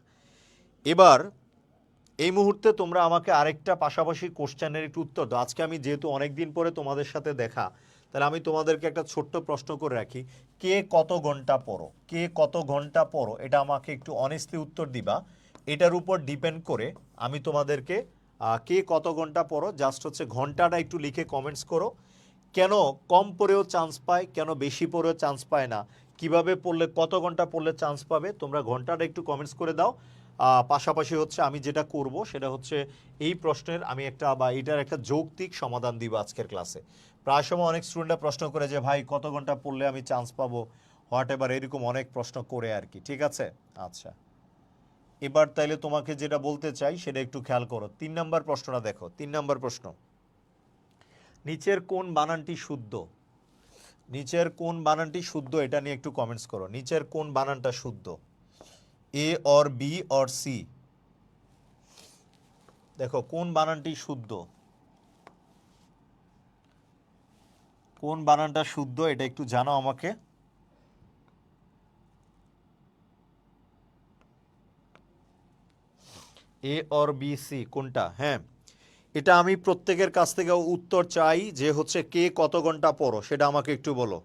Speaker 1: এবার এই মুহূর্তে তোমরা আমাকে আরেকটা পাশাপাশি কোশ্চেনের একটু উত্তর দাও। আজকে আমি যেহেতু অনেক দিন পরে তোমাদের সাথে দেখা, তাহলে আমি তোমাদেরকে একটা ছোট্ট প্রশ্ন করে রাখি, কে কত ঘন্টা পড়ো? কে কত ঘন্টা পড়ো এটা আমাকে একটু অনেস্টলি উত্তর দিবা। এটার উপর ডিপেন্ড করে আমি তোমাদেরকে কে কত ঘন্টা পড়ো জাস্ট হচ্ছে ঘন্টাটা একটু লিখে কমেন্টস করো। কেন কম পড়েও চান্স পায়, কেন বেশি পড়েও চান্স পায় না, কিভাবে পড়লে, কত ঘন্টা পড়লে চান্স পাবে, তোমরা ঘন্টাটা একটু কমেন্টস করে দাও। পাশাপাশি হচ্ছে আমি যেটা করব সেটা হচ্ছে এই প্রশ্নের আমি একটা বা এটার একটা যৌক্তিক সমাধান দিব আজকের ক্লাসে। প্রায় সময় অনেক স্টুডেন্টরা প্রশ্ন করে যে ভাই কত ঘন্টা পড়লে আমি চান্স পাবো, হোয়াট এভার, এরকম অনেক প্রশ্ন করে আর কি। ঠিক আছে, আচ্ছা এবার তাইলে তোমাকে যেটা বলতে চাই সেটা একটু খেয়াল করো। 3 নম্বর প্রশ্নটা দেখো। 3 নম্বর প্রশ্ন, নিচের কোন বানানটি শুদ্ধ? নিচের কোন বানানটি শুদ্ধ এটা নিয়ে একটু কমেন্টস করো। নিচের কোন বানানটা শুদ্ধ? এ অর বি অর সি? দেখো কোন বানানটি শুদ্ধ, কোন বানানটা শুদ্ধ এটা একটু জানাও আমাকে। এ অর বি সি কোনটা? হ্যাঁ, এটা আমি প্রত্যেকের কাছ থেকে উত্তর চাই যে হচ্ছে কে কত ঘন্টা পড়ো সেটা আমাকে একটু বলো।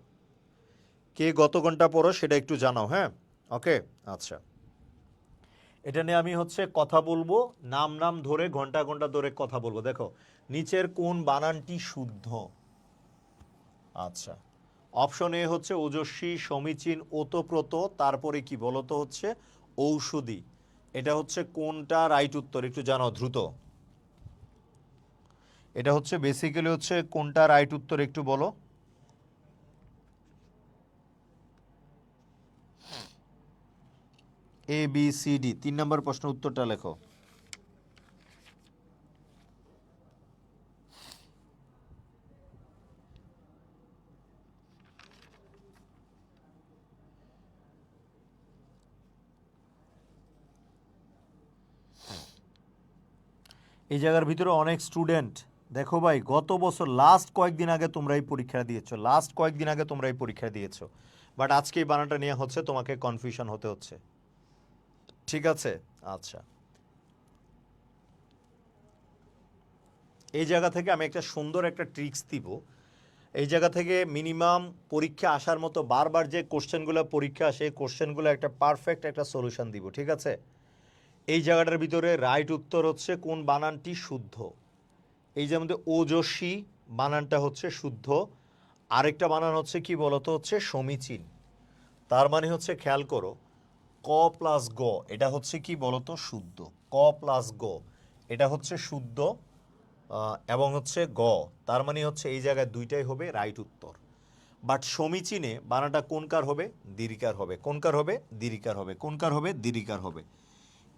Speaker 1: কে কত ঘন্টা পড়ো সেটা একটু জানাও। হ্যাঁ, ওকে, আচ্ছা এটা নিয়ে আমি হচ্ছে কথা বলবো, নাম নাম ধরে ঘন্টা ঘন্টা ধরে কথা বলবো। দেখো নিচের কোন বানানটি শুদ্ধ? আচ্ছা, অপশন এ হচ্ছে ওজস্বী, সমীচীন, ওতপ্রোত, তারপরে কি বলতো হচ্ছে ঔষধি। এটা হচ্ছে কোনটা রাইট উত্তর একটু জানাও দ্রুত। এটা হচ্ছে বেসিক্যালি হচ্ছে কোনটা রাইট উত্তর একটু বলো। ABCD 3 নম্বর প্রশ্ন উত্তরটা লেখো। এই জায়গার ভিতরে অনেক স্টুডেন্ট দেখো ভাই, গত বছর লাস্ট কয়েকদিন আগে তোমরা এই পরীক্ষা দিয়েছো, লাস্ট কয়েকদিন আগে তোমরা এই পরীক্ষা দিয়েছো, বাট আজকে এই বানানটা নিয়ে হচ্ছে তোমাকে কনফিউশন হতে হচ্ছে। ঠিক আছে, আচ্ছা এই জায়গা থেকে আমি একটা সুন্দর একটা ট্রিক্স দিব। এই জায়গা থেকে মিনিমাম পরীক্ষা আসার মতো বারবার যে কোশ্চেনগুলো পরীক্ষা আসে এই কোশ্চেনগুলো একটা পারফেক্ট একটা সলিউশন দিব। ঠিক আছে, এই জায়গাটার ভিতরে রাইট উত্তর হচ্ছে কোন বানানটি শুদ্ধ। এই যে আমাদের ওজস্বী বানানটা হচ্ছে শুদ্ধ, আরেকটা বানান হচ্ছে কি বলতো হচ্ছে সমীচীন। তার মানে হচ্ছে খেয়াল করো ক প্লাস গ এটা হচ্ছে কি বলতো শুদ্ধ। ক প্লাস গ এটা হচ্ছে শুদ্ধ এবং হচ্ছে গ, তার মানে হচ্ছে এই জায়গায় দুইটাই হবে রাইট উত্তর। বাট সমীচীনে বানানটা কোনকার হবে? দীর্ঘিকার হবে। কোনকার হবে? দীর্ঘিকার হবে। কোনকার হবে? দীর্ঘিকার হবে।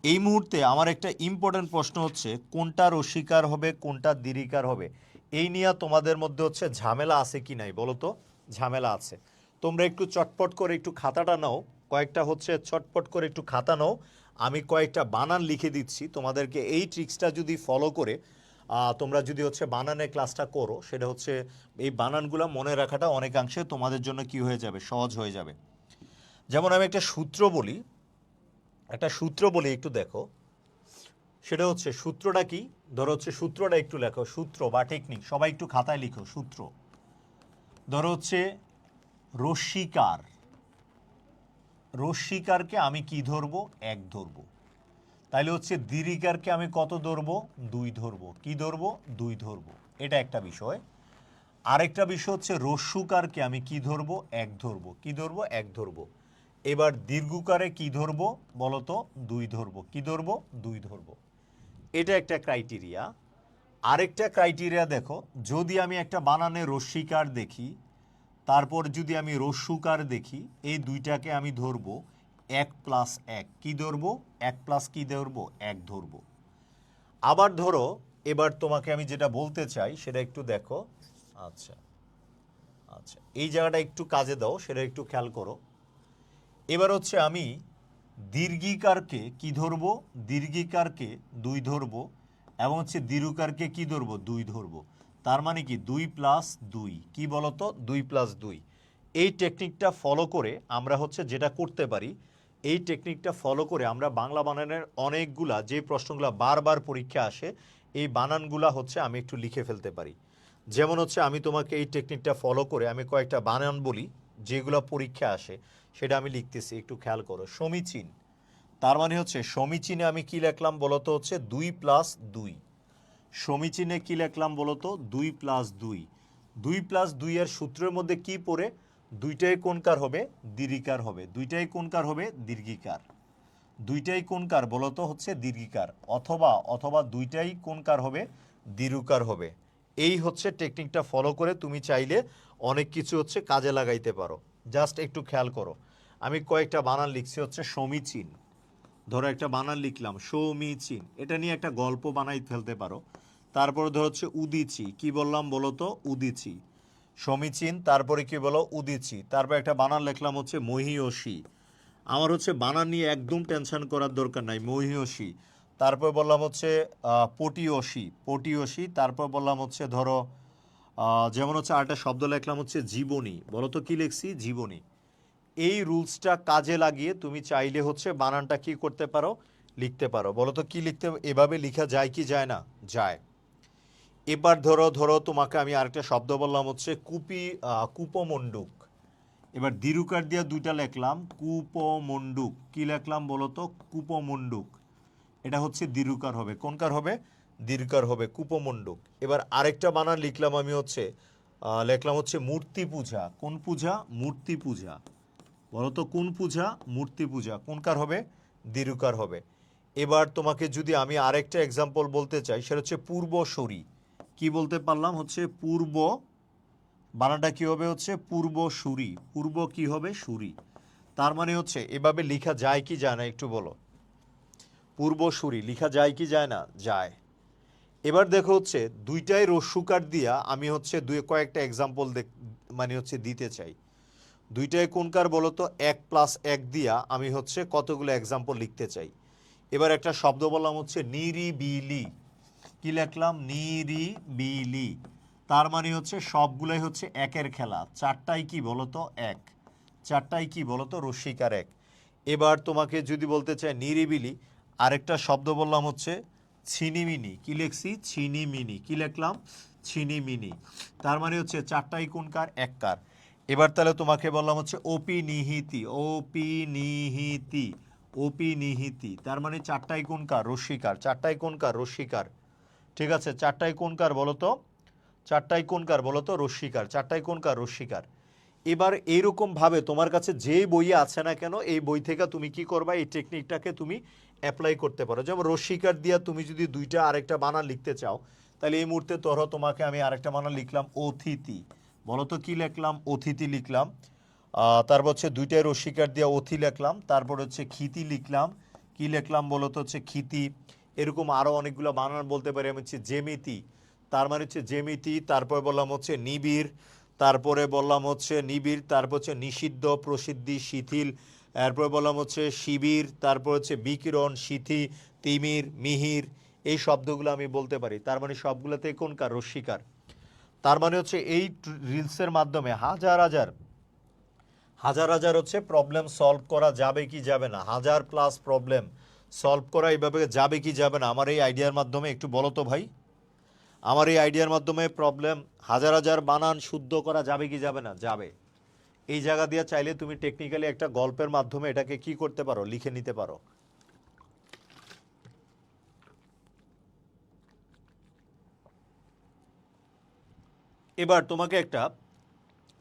Speaker 1: এই মুহূর্তে আমার একটা ইম্পর্টেন্ট প্রশ্ন হচ্ছে কোনটা রস্যিকার হবে, কোনটা দীর্ঘিকার হবে, এই নিয়ে তোমাদের মধ্যে হচ্ছে ঝামেলা আছে কি নাই বলো তো? ঝামেলা আছে। তোমরা একটু চটপট করে একটু খাতাটা নাও, কয়েকটা হচ্ছে চটপট করে একটু খাতা নাও, আমি কয়েকটা বানান লিখে দিচ্ছি তোমাদেরকে। এই ট্রিক্সটা যদি ফলো করে তোমরা যদি হচ্ছে বানানের ক্লাসটা করো, সেটা হচ্ছে এই বানানগুলো মনে রাখাটা অনেকাংশে তোমাদের জন্য কি হয়ে যাবে? সহজ হয়ে যাবে। যেমন আমি একটা সূত্র বলি, একটু দেখো। সেটা হচ্ছে সূত্রটা কি? ধরো হচ্ছে সূত্রটা একটু লেখো, সূত্র বা টেকনিক সবাই একটু খাতায় লিখো। সূত্র ধরো হচ্ছে রস্যিকার, রস্যিকারকে আমি কি ধরবো? 1 ধরবো। তাইলে হচ্ছে দীর্ঘিকারকে আমি কত ধরবো? 2 ধরবো। কি ধরবো? 2 ধরবো। এটা একটা বিষয়। আরেকটা বিষয় হচ্ছে রস্যুকারকে আমি কি ধরবো? 1 ধরবো। কি ধরবো? 1 ধরবো। এবার দীর্ঘকারে কি ধরবো বলো তো? 2 ধরবো। কি ধরবো? 2 ধরবো। এটা একটা ক্রাইটেরিয়া। আরেকটা ক্রাইটেরিয়া দেখো, যদি আমি একটা বানানে রস্যিকার দেখি, তারপর যদি আমি রস্যুকার দেখি, এই দুইটাকে আমি ধরবো 1 + 1। কি ধরবো? 1 + কি ধরবো? 1 ধরবো। আবার ধরো, এবার তোমাকে আমি যেটা বলতে চাই সেটা একটু দেখো। আচ্ছা আচ্ছা, এই জায়গাটা একটু কাজে দাও, সেটা একটু খেয়াল করো। এবার হচ্ছে আমি দীর্ঘিকারকে কি ধরবো? দীর্ঘিকারকে 2 ধরবো, এবং হচ্ছে দীর্ঘকারকে কি ধরবো? 2 ধরবো। তার মানে কি 2 + 2। কি বলতো? 2 + 2। এই টেকনিকটা ফলো করে আমরা হচ্ছে যেটা করতে পারি, এই টেকনিকটা ফলো করে আমরা বাংলা বানানের অনেকগুলা যে প্রশ্নগুলো বারবার পরীক্ষা আসে, এই বানানগুলা হচ্ছে আমি একটু লিখে ফেলতে পারি। যেমন হচ্ছে আমি তোমাকে এই টেকনিকটা ফলো করে আমি কয়েকটা বানান বলি যেগুলো পরীক্ষা আসে, সেটা আমি লিখতেছি, একটু খেয়াল করো। সমীচীন, তার মানে হচ্ছে সমীচীনে আমি কি লিখলাম বলতো? হচ্ছে 2 + 2। সমীচীনে কি লিখলাম বলতো? 2 + 2। 2 + 2 এর সূত্রের মধ্যে কি পড়ে? দুইটাই কোনকার হবে? দীর্ঘিকার হবে। দুইটাই কোনকার হবে? দীর্ঘিকার। দুইটাই কোনকার বলতো? হচ্ছে দীর্ঘিকার। অথবা দুইটাই কোনকার হবে? দীর্ঘকার হবে। এই হচ্ছে টেকনিকটা ফলো করে তুমি চাইলে অনেক কিছু হচ্ছে কাজে লাগাইতে পারো। জাস্ট একটু খেয়াল করো, আমি কয়েকটা বানান লিখছি হচ্ছে সমীচীন। ধরো একটা বানান লিখলাম সমীচীন, এটা নিয়ে একটা গল্প বানাই ফেলতে পারো। তারপরে ধরো হচ্ছে উদিচি, কি বললাম বলো তো? উদিচি। সমীচীন, তারপরে কি বলো? উদিচি। তারপর একটা বানান লিখলাম হচ্ছে মহীয়সী। আমার হচ্ছে বানান নিয়ে একদম টেনশন করার দরকার নাই। মহীয়সী। তারপর বললাম হচ্ছে পটিয়সী, পটিয়সী। তারপর বললাম হচ্ছে ধরো যেমন হচ্ছে আরেকটা শব্দ লিখলাম হচ্ছে জীবনী। বলো তো কি লিখছি? জীবনী। এই রুলসটা কাজে লাগিয়ে তুমি চাইলে হচ্ছে বানানটা কি করতে পারো? লিখতে পারো। বলো তো কি লিখতে? এভাবে লেখা যায় কি যায় না? যায়। এবার ধরো তোমাকে আমি আরেকটা শব্দ বললাম হচ্ছে কূপমণ্ডুক। এবার দীর্ঘকার দিয়ে 2টা লিখলাম, কূপমণ্ডুক। কি লিখলাম বলো তো? কূপমণ্ডুক। এটা হচ্ছে দীর্ঘকার হবে। কোনকার হবে? দীর্ঘকার হবে, কূপমণ্ডুক। এবার আরেকটা বানান লিখলাম আমি হচ্ছে লিখলাম হচ্ছে মূর্তি পূজা। কোন পূজা? মূর্তি পূজা। বলো তো কোন পূজা? মূর্তি পূজা। কোনকার হবে? দীর্ঘকার হবে। এবার তোমাকে যদি আমি আরেকটা এক্সাম্পল বলতে চাই, সেটা হচ্ছে পূর্বসূরি। কি বলতে পারলাম? হচ্ছে পূর্ব, বানানটা কি হবে? হচ্ছে পূর্বসূরি। পূর্ব কি হবে? সুরি। তার মানে হচ্ছে এভাবে লেখা যায় কি যায় না একটু বলো? পূর্বসূরি লেখা যায় কি যায় না? যায়। এবার দেখো হচ্ছে দুইটাই রস্যুকার দিয়া আমি হচ্ছে কয়েকটা এক্সাম্পল মানে হচ্ছে দিতে চাই। দুইটাই কোনকার বলো তো? 1 + 1 দিয়া আমি হচ্ছে কতগুলো এক্সাম্পল লিখতে চাই। এবার একটা শব্দ বললাম হচ্ছে নিরিবিলি। কি লিখলাম? নিরিবিলি। তার মানে হচ্ছে সবগুলাই হচ্ছে একের খেলা। চারটাই কি বলতো? 1। চারটাই কি বলতো? রস্যিকার 1। এবার তোমাকে যদি বলতে চাই নিরিবিলি, আরেকটা শব্দ বললাম হচ্ছে ছিনিমিনি। কি লিখছি? ছিনিমিনি। কি লিখলাম? ছিনিমিনি। তার মানে হচ্ছে চারটাই কোনকার? এককার। এবার তাহলে তোমাকে বললাম হচ্ছে অপিনিহিতি। অপিনিহিতি। অপিনিহিতি। তার মানে চারটাই কোনকার? রস্যিকার। চারটাই কোনকার? রস্যিকার। ঠিক আছে, চারটাই কোনকার বলো তো? চারটাই কোনকার বলো তো? রস্যিকার। চারটাই কোনকার? রস্যিকার। এবার এইরকমভাবে তোমার কাছে যে বইয়ে আছে না কেন, এই বই থেকে তুমি কি করবা? এই টেকনিকটাকে তুমি অ্যাপ্লাই করতে পারো। যেমন রস্যিকার দিয়া তুমি যদি দুইটা আরেকটা বানান লিখতে চাও, তাহলে এই মুহূর্তে ধরো তোমাকে আমি আরেকটা বানান লিখলাম অতিথি। বলো তো কি লিখলাম? অতিথি লিখলাম। তারপর হচ্ছে দুইটাই রস্বীকার দিয়ে অথি লিখলাম, তারপর হচ্ছে ক্ষিতি লিখলাম। কি লিখলাম বলো তো? হচ্ছে ক্ষিতি। এরকম আরও অনেকগুলো বানান বলতে পারি আমি, হচ্ছে জেমিতি, তার মানে হচ্ছে জেমিতি। তারপরে বললাম হচ্ছে নিবিড়, তারপরে বললাম হচ্ছে নিবিড়, তারপর হচ্ছে নিষিদ্ধ, প্রসিদ্ধি, শিথিল, এরপরে বললাম হচ্ছে শিবির, তারপর হচ্ছে বিকিরণ, শিথি, তিমির, মিহির। এই শব্দগুলো আমি বলতে পারি। তার মানে সবগুলোতে কোনকার? রস্বীকার। তার মানে হচ্ছে এই রিলসের মাধ্যমে হাজার হাজার হাজার হাজার হচ্ছে প্রবলেম সলভ করা যাবে কি যাবে না, হাজার প্লাস প্রবলেম সলভ করা এইভাবে যাবে কি যাবে না আমার এই আইডিয়ার মাধ্যমে? একটু বলো তো ভাই। আমার এই আইডিয়ার মাধ্যমে প্রবলেম হাজার হাজার বানান শুদ্ধ করা যাবে কি যাবে না? যাবে। এই জায়গা দিয়ে চাইলে তুমি টেকনিক্যালি একটা গল্পের মাধ্যমে এটাকে কি করতে পারো? লিখে নিতে পারো। এবার তোমাকে একটা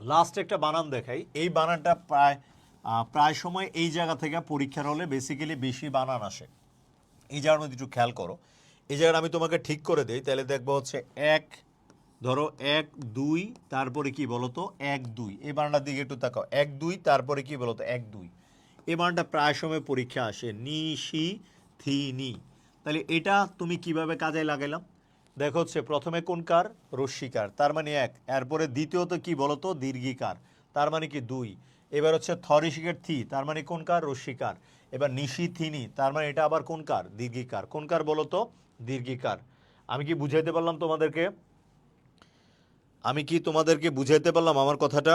Speaker 1: লাস্ট একটা বানান দেখাই। এই বানানটা প্রায় সময় এই জায়গা থেকে পরীক্ষার হলে বেসিক্যালি বেশি বানান আসে। এই জায়গার মধ্যে একটু খেয়াল করো। এই জায়গাটা আমি তোমাকে ঠিক করে দিই, তাহলে দেখবো হচ্ছে এক, ধরো 1 2, তারপরে কি বলতো 1 2। এই বানানটার দিকে একটু তাকাও। 1 2, তারপরে কি বলতো 1 2। এই বানানটা প্রায় সময় পরীক্ষা আসে, নি শি থি নি। তাহলে এটা তুমি কিভাবে কাজে লাগাইলাম? দেখো হচ্ছে প্রথমে কোনকার? রস্বীকার, তার মানে 1। এরপরে দ্বিতীয়ত কি বলতো? দীর্ঘিকার, তার মানে কি 2। এবার হচ্ছে থরিশিকার থি, তার মানে কোনকার? রস্বীকার। এবার নিশি থিনি, তার মানে এটা আবার কোনকার? দীর্ঘিকার। কোনকার বলতো? দীর্ঘিকার। আমি কি বুঝাইতে পারলাম তোমাদেরকে? আমি কি তোমাদেরকে বুঝাইতে পারলাম আমার কথাটা?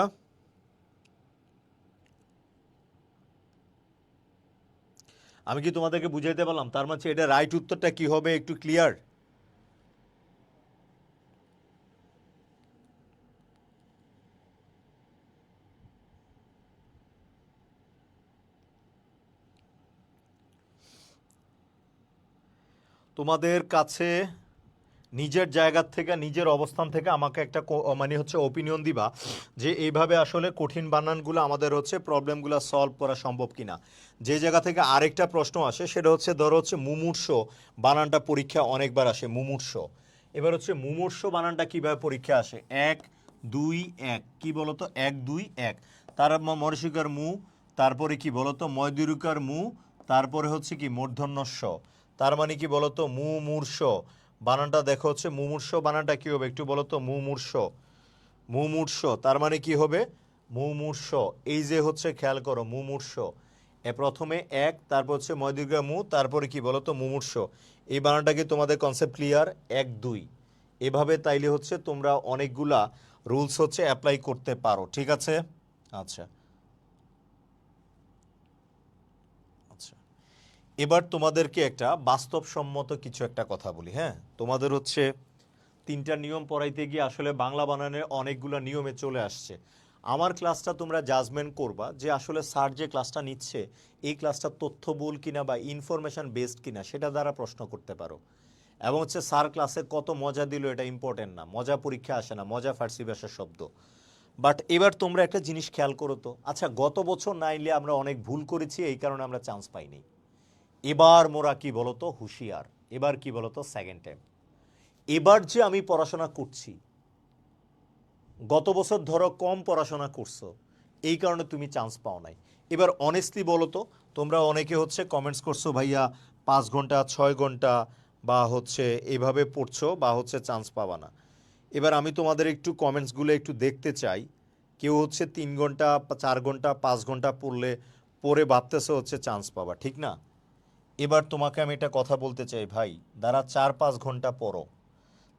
Speaker 1: আমি কি তোমাদেরকে বুঝাইতে পারলাম? তার মানে এটা রাইট উত্তরটা কি হবে একটু ক্লিয়ার? তোমাদের কাছে নিজের জায়গা থেকে, নিজের অবস্থান থেকে আমাকে একটা মানে হচ্ছে ওপিনিয়ন দিবা যে এইভাবে আসলে কঠিন বানানগুলো আমাদের হচ্ছে প্রবলেমগুলো সলভ করা সম্ভব কিনা। যে জায়গা থেকে আরেকটা প্রশ্ন আসে সেটা হচ্ছে ধরো হচ্ছে মুমূর্ষ বানানটা পরীক্ষা অনেকবার আসে, মুমূর্ষ। এবার হচ্ছে মুমূর্ষ বানানটা কিভাবে পরীক্ষা আসে? 1 2 1, কি বলতো? 1 2 1। তার মরশিকার মু, তারপরে কি বলতো? ময়দুরুকার মু, তারপরে হচ্ছে কি মূর্ধন্যস্য, তার মানে কি বলতো? মুমূর্ষ। বানানটা দেখো হচ্ছে মুমূর্ষ বানানটা কি হবে একটু বলো তো? মুমূর্ষ, মুমূর্ষ, তার মানে কি হবে? মুমূর্ষ। এই যে হচ্ছে খেয়াল করো মুমূর্ষ, প্রথমে 1, তারপর হচ্ছে ময়দীর্ঘ মু, তারপরে কি বলো তো? মুমূর্ষ। এই বানানটা কি তোমাদের কনসেপ্ট ক্লিয়ার? 1 2 এভাবে তাইলে হচ্ছে তোমরা অনেকগুলা রুলস হচ্ছে অ্যাপ্লাই করতে পারো। ঠিক আছে? আচ্ছা আচ্ছা, এবার তোমাদেরকে একটা বাস্তবসম্মত কিছু একটা কথা বলি। হ্যাঁ, তোমাদের হচ্ছে 3টা নিয়ম পড়াইতে গিয়ে আসলে বাংলা বানানের অনেকগুলো নিয়মে চলে আসছে। আমার ক্লাসটা তোমরা জাজমেন্ট করবা যে আসলে স্যার যে ক্লাসটা নিচ্ছে এই ক্লাসটা তথ্যবহুল কিনা বা ইনফরমেশন বেসড কিনা, সেটা দ্বারা প্রশ্ন করতে পারো। এবং হচ্ছে স্যার ক্লাসে কত মজা দিল এটা ইম্পর্টেন্ট না, মজা পরীক্ষা আসে না, মজা ফার্সি ভাষার শব্দ। বাট এবার তোমরা একটা জিনিস খেয়াল করো তো, আচ্ছা গত বছর নাইলে আমরা অনেক ভুল করেছি, এই কারণে আমরা চান্স পাইনি। এবার মোরা কি বলতো? হুঁশিয়ার। এবার কি বলতো? Second time. এবার যে আমি পড়াশোনা করছি, গত বছর ধরো কম পড়াশোনা করছো, এই কারণে তুমি চান্স পাও নাই। এবার অনেস্টলি বলো তো, তোমরা অনেকে হচ্ছে কমেন্টস করছো ভাইয়া 5 ঘন্টা 6 ঘন্টা বা হচ্ছে এইভাবে পড়ছো বা হচ্ছে চান্স পাবা না। এবার আমি তোমাদের একটু কমেন্টসগুলো একটু দেখতে চাই। কেউ হচ্ছে 3 ঘন্টা 4 ঘন্টা 5 ঘন্টা পড়ে ভাবতেছে হচ্ছে চান্স পাবা, ঠিক না? এবার তোমাকে আমি একটা কথা বলতে চাই ভাই, যারা 4-5 ঘন্টা পড়ো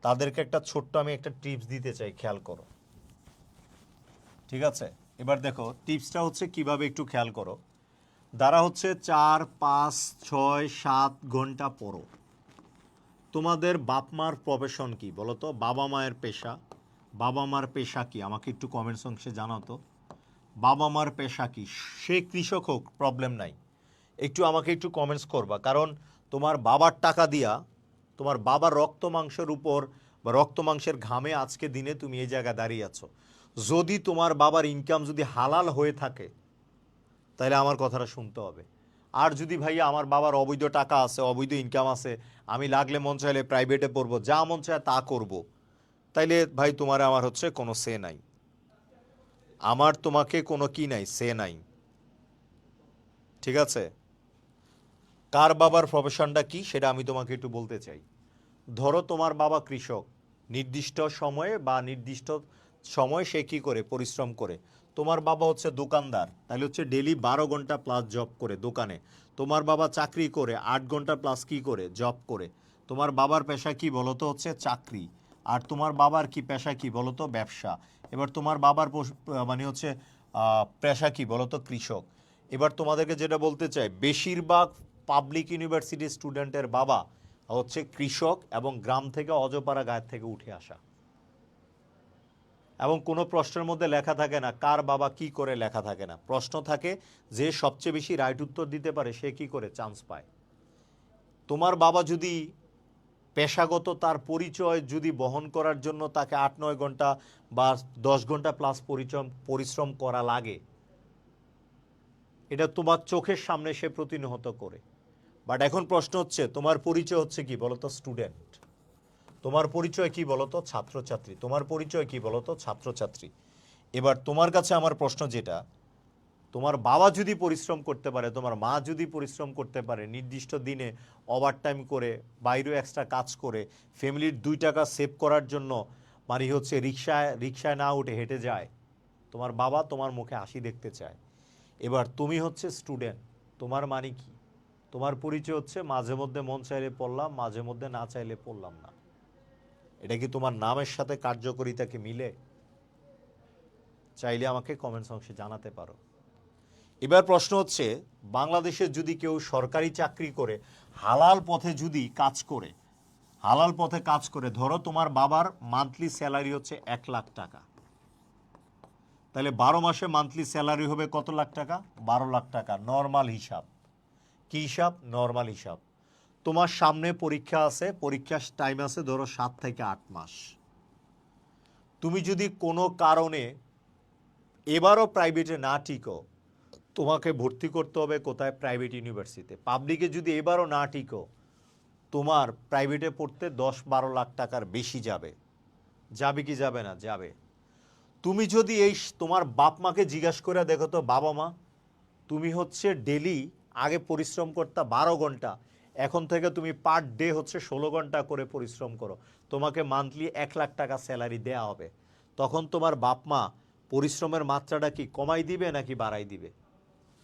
Speaker 1: তাদেরকে একটা ছোট্ট আমি একটা টিপস দিতে চাই, খেয়াল করো। ঠিক আছে? এবার দেখো টিপসটা হচ্ছে কিভাবে, একটু খেয়াল করো। যারা হচ্ছে 4-5-6-7 ঘন্টা পড়ো, তোমাদের বাপ মার প্রফেশন কি বলো তো? বাবা মায়ের পেশা, বাবা মার পেশা কি? আমাকে একটু কমেন্টস অংশে জানাও তো। বাবা মার পেশা কি? সে কৃষক হোক, প্রবলেম নাই, একটু আমাকে একটু কমেন্টস করবা। কারণ তোমার বাবার টাকা দিয়া, তোমার বাবার রক্ত মাংসের উপর বা রক্ত মাংসের ঘামে আজকে দিনে তুমি এই জায়গায় দাঁড়িয়ে আছো। যদি তোমার বাবার ইনকাম যদি হালাল হয়ে থাকে তাহলে আমার কথাটা শুনতে হবে। আর যদি ভাইয়া আমার বাবার অবৈধ টাকা আছে, অবৈধ ইনকাম আছে, আমি লাগলে মন চাইলে প্রাইভেটে পড়বো, যা মন চায় তা করব, তাইলে ভাই তোমার আমার হচ্ছে কোনো সে নাই। আমার তোমাকে কোনো কি নাই, সে নাই। ঠিক আছে, কার বাবার প্রফেশনটা কি সেটা আমি তোমাকে একটু বলতে চাই। ধরো তোমার বাবা কৃষক, নির্দিষ্ট সময়ে বা নির্দিষ্ট সময় সে কী করে, পরিশ্রম করে। তোমার বাবা হচ্ছে দোকানদার, তাহলে হচ্ছে ডেলি 12 ঘন্টা প্লাস জব করে দোকানে। তোমার বাবা চাকরি করে 8 ঘন্টা প্লাস কি করে, জব করে। তোমার বাবার পেশা কি বলো তো, হচ্ছে চাকরি। আর তোমার বাবার কি পেশা কি বলো তো, ব্যবসা। এবার তোমার বাবার মানে হচ্ছে পেশা কি বলো তো, কৃষক। এবার তোমাদেরকে যেটা বলতে চাই, বেশিরভাগ পাবলিক ইউনিভার্সিটির স্টুডেন্টের বাবা হচ্ছে কৃষক এবং গ্রাম থেকে অজপাড়া গায়ের থেকে উঠে আসা। এবং কোনো প্রশ্নের মধ্যে লেখা থাকে না কার বাবা কি করে, লেখা থাকে না। প্রশ্ন থাকে যে সবচেয়ে বেশি রাইট উত্তর দিতে পারে সে কি করে চান্স পায়। তোমার বাবা যদি পেশাগত তার পরিচয় যদি বহন করার জন্য তাকে 8-9 ঘন্টা বা 10 ঘন্টা প্লাস পরিশ্রম করা লাগে, এটা তোমার চোখের সামনে সে প্রতিনিয়ত করে। বাট এখন প্রশ্ন হচ্ছে তোমার পরিচয় হচ্ছে কি বলতো, স্টুডেন্ট। তোমার পরিচয় কি বলতো, ছাত্রছাত্রী। তোমার পরিচয় কি বলতো, ছাত্রছাত্রী। এবার তোমার কাছে আমার প্রশ্ন যেটা, তোমার বাবা যদি পরিশ্রম করতে পারে, তোমার মা যদি পরিশ্রম করতে পারে, নির্দিষ্ট দিনে ওভারটাইম করে, বাইরেও এক্সট্রা কাজ করে, ফ্যামিলির 2 টাকা সেভ করার জন্য মানে হচ্ছে রিক্সায় না উঠে হেঁটে যায়, তোমার বাবা তোমার মুখে হাসি দেখতে চায়। এবার তুমি হচ্ছে স্টুডেন্ট, তোমার মানে কি, তোমার পরিচয় হচ্ছে মাঝে মধ্যে মন চাইলে পড়লাম, মাঝে মধ্যে না চাইলে পড়লাম না। এটা কি তোমার নামের সাথে কার্যকরিতাকে মিলে? চাইলে আমাকে কমেন্টস অংশে জানাতে পারো। এবার প্রশ্ন হচ্ছে, বাংলাদেশে যদি কেউ সরকারি চাকরি করে হালাল পথে যদি কাজ করে, হালাল পথে কাজ করে, ধরো তোমার বাবার মান্থলি স্যালারি হচ্ছে 1 লাখ টাকা, তাহলে 12 মাসে মান্থলি স্যালারি হবে কত লাখ টাকা, 12 লাখ টাকা। নর্মাল হিসাব। কি হিসাব? নর্মাল হিসাব। তোমার সামনে পরীক্ষা আছে, পরীক্ষার টাইম আছে ধরো 7 থেকে 8 মাস। তুমি যদি কোনো কারণে এবারও প্রাইভেটে না টিকো, তোমাকে ভর্তি করতে হবে কোথায়, প্রাইভেট ইউনিভার্সিটিতে। পাবলিকে যদি এবারও না টিকো, তোমার প্রাইভেটে পড়তে 10-12 লাখ টাকার বেশি যাবে। যাবে কি যাবে না? যাবে। তুমি যদি তোমার বাপ মাকে জিজ্ঞাসা করে দেখো তো, বাবা মা তুমি হচ্ছে ডেলি আগে পরিশ্রম করতে 12 ঘন্টা, এখন থেকে তুমি পার ডে হচ্ছে 16 ঘন্টা করে পরিশ্রম করো, তোমাকে মান্থলি 1 লাখ টাকা স্যালারি দেয়া হবে। তখন তোমার বাপ মা পরিশ্রমের মাত্রাটা কি কমাই দিবে নাকি বাড়াই দিবে?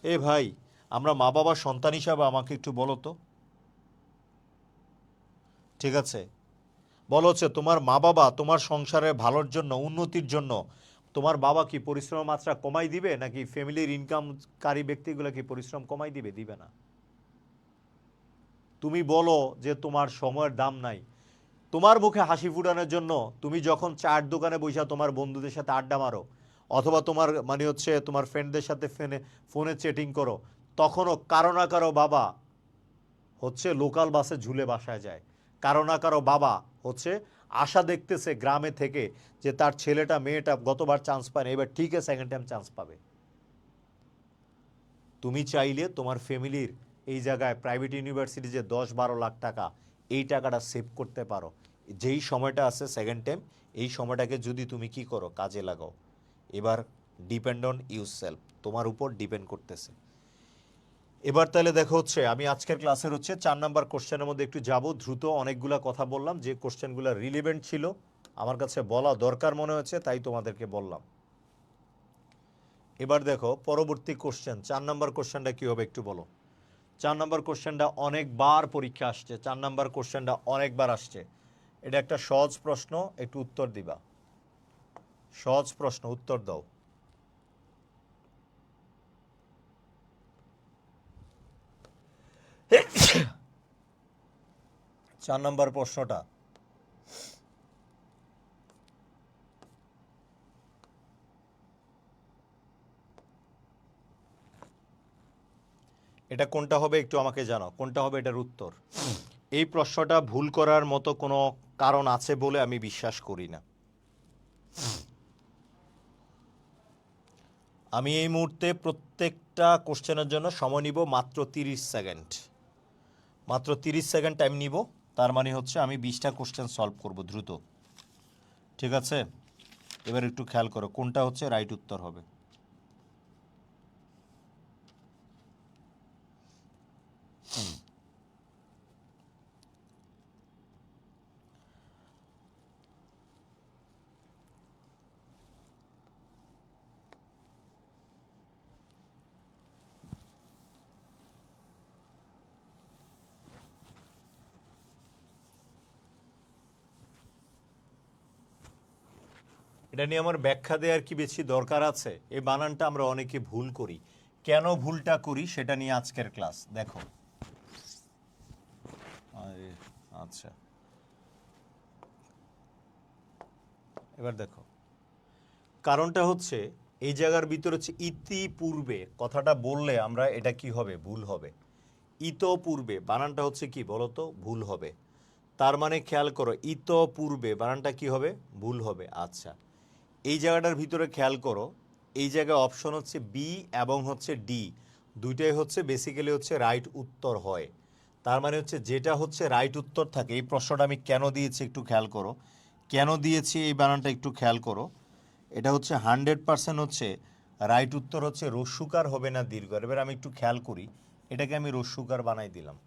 Speaker 1: এ ভাই, আমরা মা বাবা সন্তান হিসাবে আমাকে একটু বলো তো। ঠিক আছে, বলো হচ্ছে তোমার মা বাবা তোমার সংসারের ভালোর জন্য, উন্নতির জন্য তোমার বাবা কি পরিশ্রমের মাত্রা কমাই দিবে নাকি ফ্যামিলির ইনকামকারী ব্যক্তিগুলো কি পরিশ্রম কমাই দিবে? দিবে না। তুমি বলো যে তোমার সময়ের দাম নাই, তোমার মুখে হাসি ফুটানোর জন্য তুমি যখন চায়ের দোকানে বসে তোমার বন্ধুদের সাথে আড্ডা মারো, অথবা তোমার মানে হচ্ছে তোমার ফ্রেন্ডদের সাথে ফোনে চ্যাটিং করো, তখনও কারো না কারো বাবা হচ্ছে লোকাল বাসে ঝুলে বাসায় যায়। কারো না কারো বাবা হচ্ছে আশা দেখতেছে গ্রামে থেকে যে তার ছেলেটা মেয়েটা গতবার চান্স পায় না, এবার ঠিক আছে সেকেন্ড টাইম চান্স পাবে। তুমি চাইলে তোমার ফ্যামিলির এই জায়গায় প্রাইভেট ইউনিভার্সিটি যে 10-12 লাখ টাকা, এই টাকাটা সেভ করতে পারো। যেই সময়টা আছে সেকেন্ড টাইম, এই সময়টাকে যদি তুমি কি করো, কাজে লাগাও। এবার ডিপেন্ড অন ইউ সেলফ, তোমার উপর ডিপেন্ড করতেছে। এবার তাহলে দেখো হচ্ছে আমি আজকের ক্লাসের হচ্ছে 4 নাম্বার কোশ্চেনের মধ্যে একটু যাব দ্রুত। অনেকগুলা কথা বললাম, যে কোশ্চেনগুলো রিলেভেন্ট ছিল আমার কাছে বলা দরকার মনে হয়েছে, তাই তোমাদেরকে বললাম। এবার দেখো পরবর্তী কোশ্চেন, 4 নাম্বার কোশ্চেনটা কী হবে একটু বলো। 4 নাম্বার কোশ্চেনটা অনেকবার পরীক্ষা আসছে, 4 নাম্বার কোশ্চেনটা অনেকবার আসছে। এটা একটা সহজ প্রশ্ন, একটু উত্তর দিবা। সহজ প্রশ্ন, উত্তর দাও। চার নম্বর প্রশ্নটা, এটা কোনটা হবে একটু আমাকে জানাও, কোনটা হবে এটার উত্তর। এই প্রশ্নটা ভুল করার মতো কোনো কারণ আছে বলে আমি বিশ্বাস করি না। আমি এই মুহূর্তে প্রত্যেকটা কোশ্চেনের জন্য সময় নিব মাত্র 30 সেকেন্ড। মাত্র 30 সেকেন্ড টাইম নিব, তার মানে হচ্ছে আমি 20টা কোশ্চেন সলভ করব দ্রুত। ঠিক আছে, এবার একটু খেয়াল করো কোনটা হচ্ছে রাইট উত্তর হবে। এটা নিয়ে আমার ব্যাখ্যা দেওয়ার কি বেশি দরকার আছে? এই বানানটা আমরা অনেকে ভুল করি, কেন ভুলটা করি সেটা নিয়ে আজকের ক্লাস। দেখো আচ্ছা, এবার দেখো কারণটা হচ্ছে এই জায়গার ভিতরে হচ্ছে ইতিপূর্বে কথাটা বললে আমরা এটা কি হবে, ভুল হবে। ইতপূর্বে বানানটা হচ্ছে কি বলতো, ভুল হবে। তার মানে খেয়াল করো ইতপূর্বে বানানটা কি হবে, ভুল হবে। আচ্ছা, এই জায়গাটার ভিতরে খেয়াল করো, এই জায়গায় অপশন হচ্ছে বি এবং হচ্ছে ডি, দুইটাই হচ্ছে বেসিক্যালি হচ্ছে রাইট উত্তর হয়। তার মানে হচ্ছে যেটা হচ্ছে রাইট উত্তর থাকে। এই প্রশ্নটা আমি কেন দিয়েছি একটু খেয়াল করো, কেন দিয়েছি এই বানানটা একটু খেয়াল করো। এটা হচ্ছে 100% হচ্ছে রাইট উত্তর হচ্ছে রস্যুকার হবে না দীর্ঘ। এবার আমি একটু খেয়াল করি, এটাকে আমি রস্যুকার বানাই দিলাম।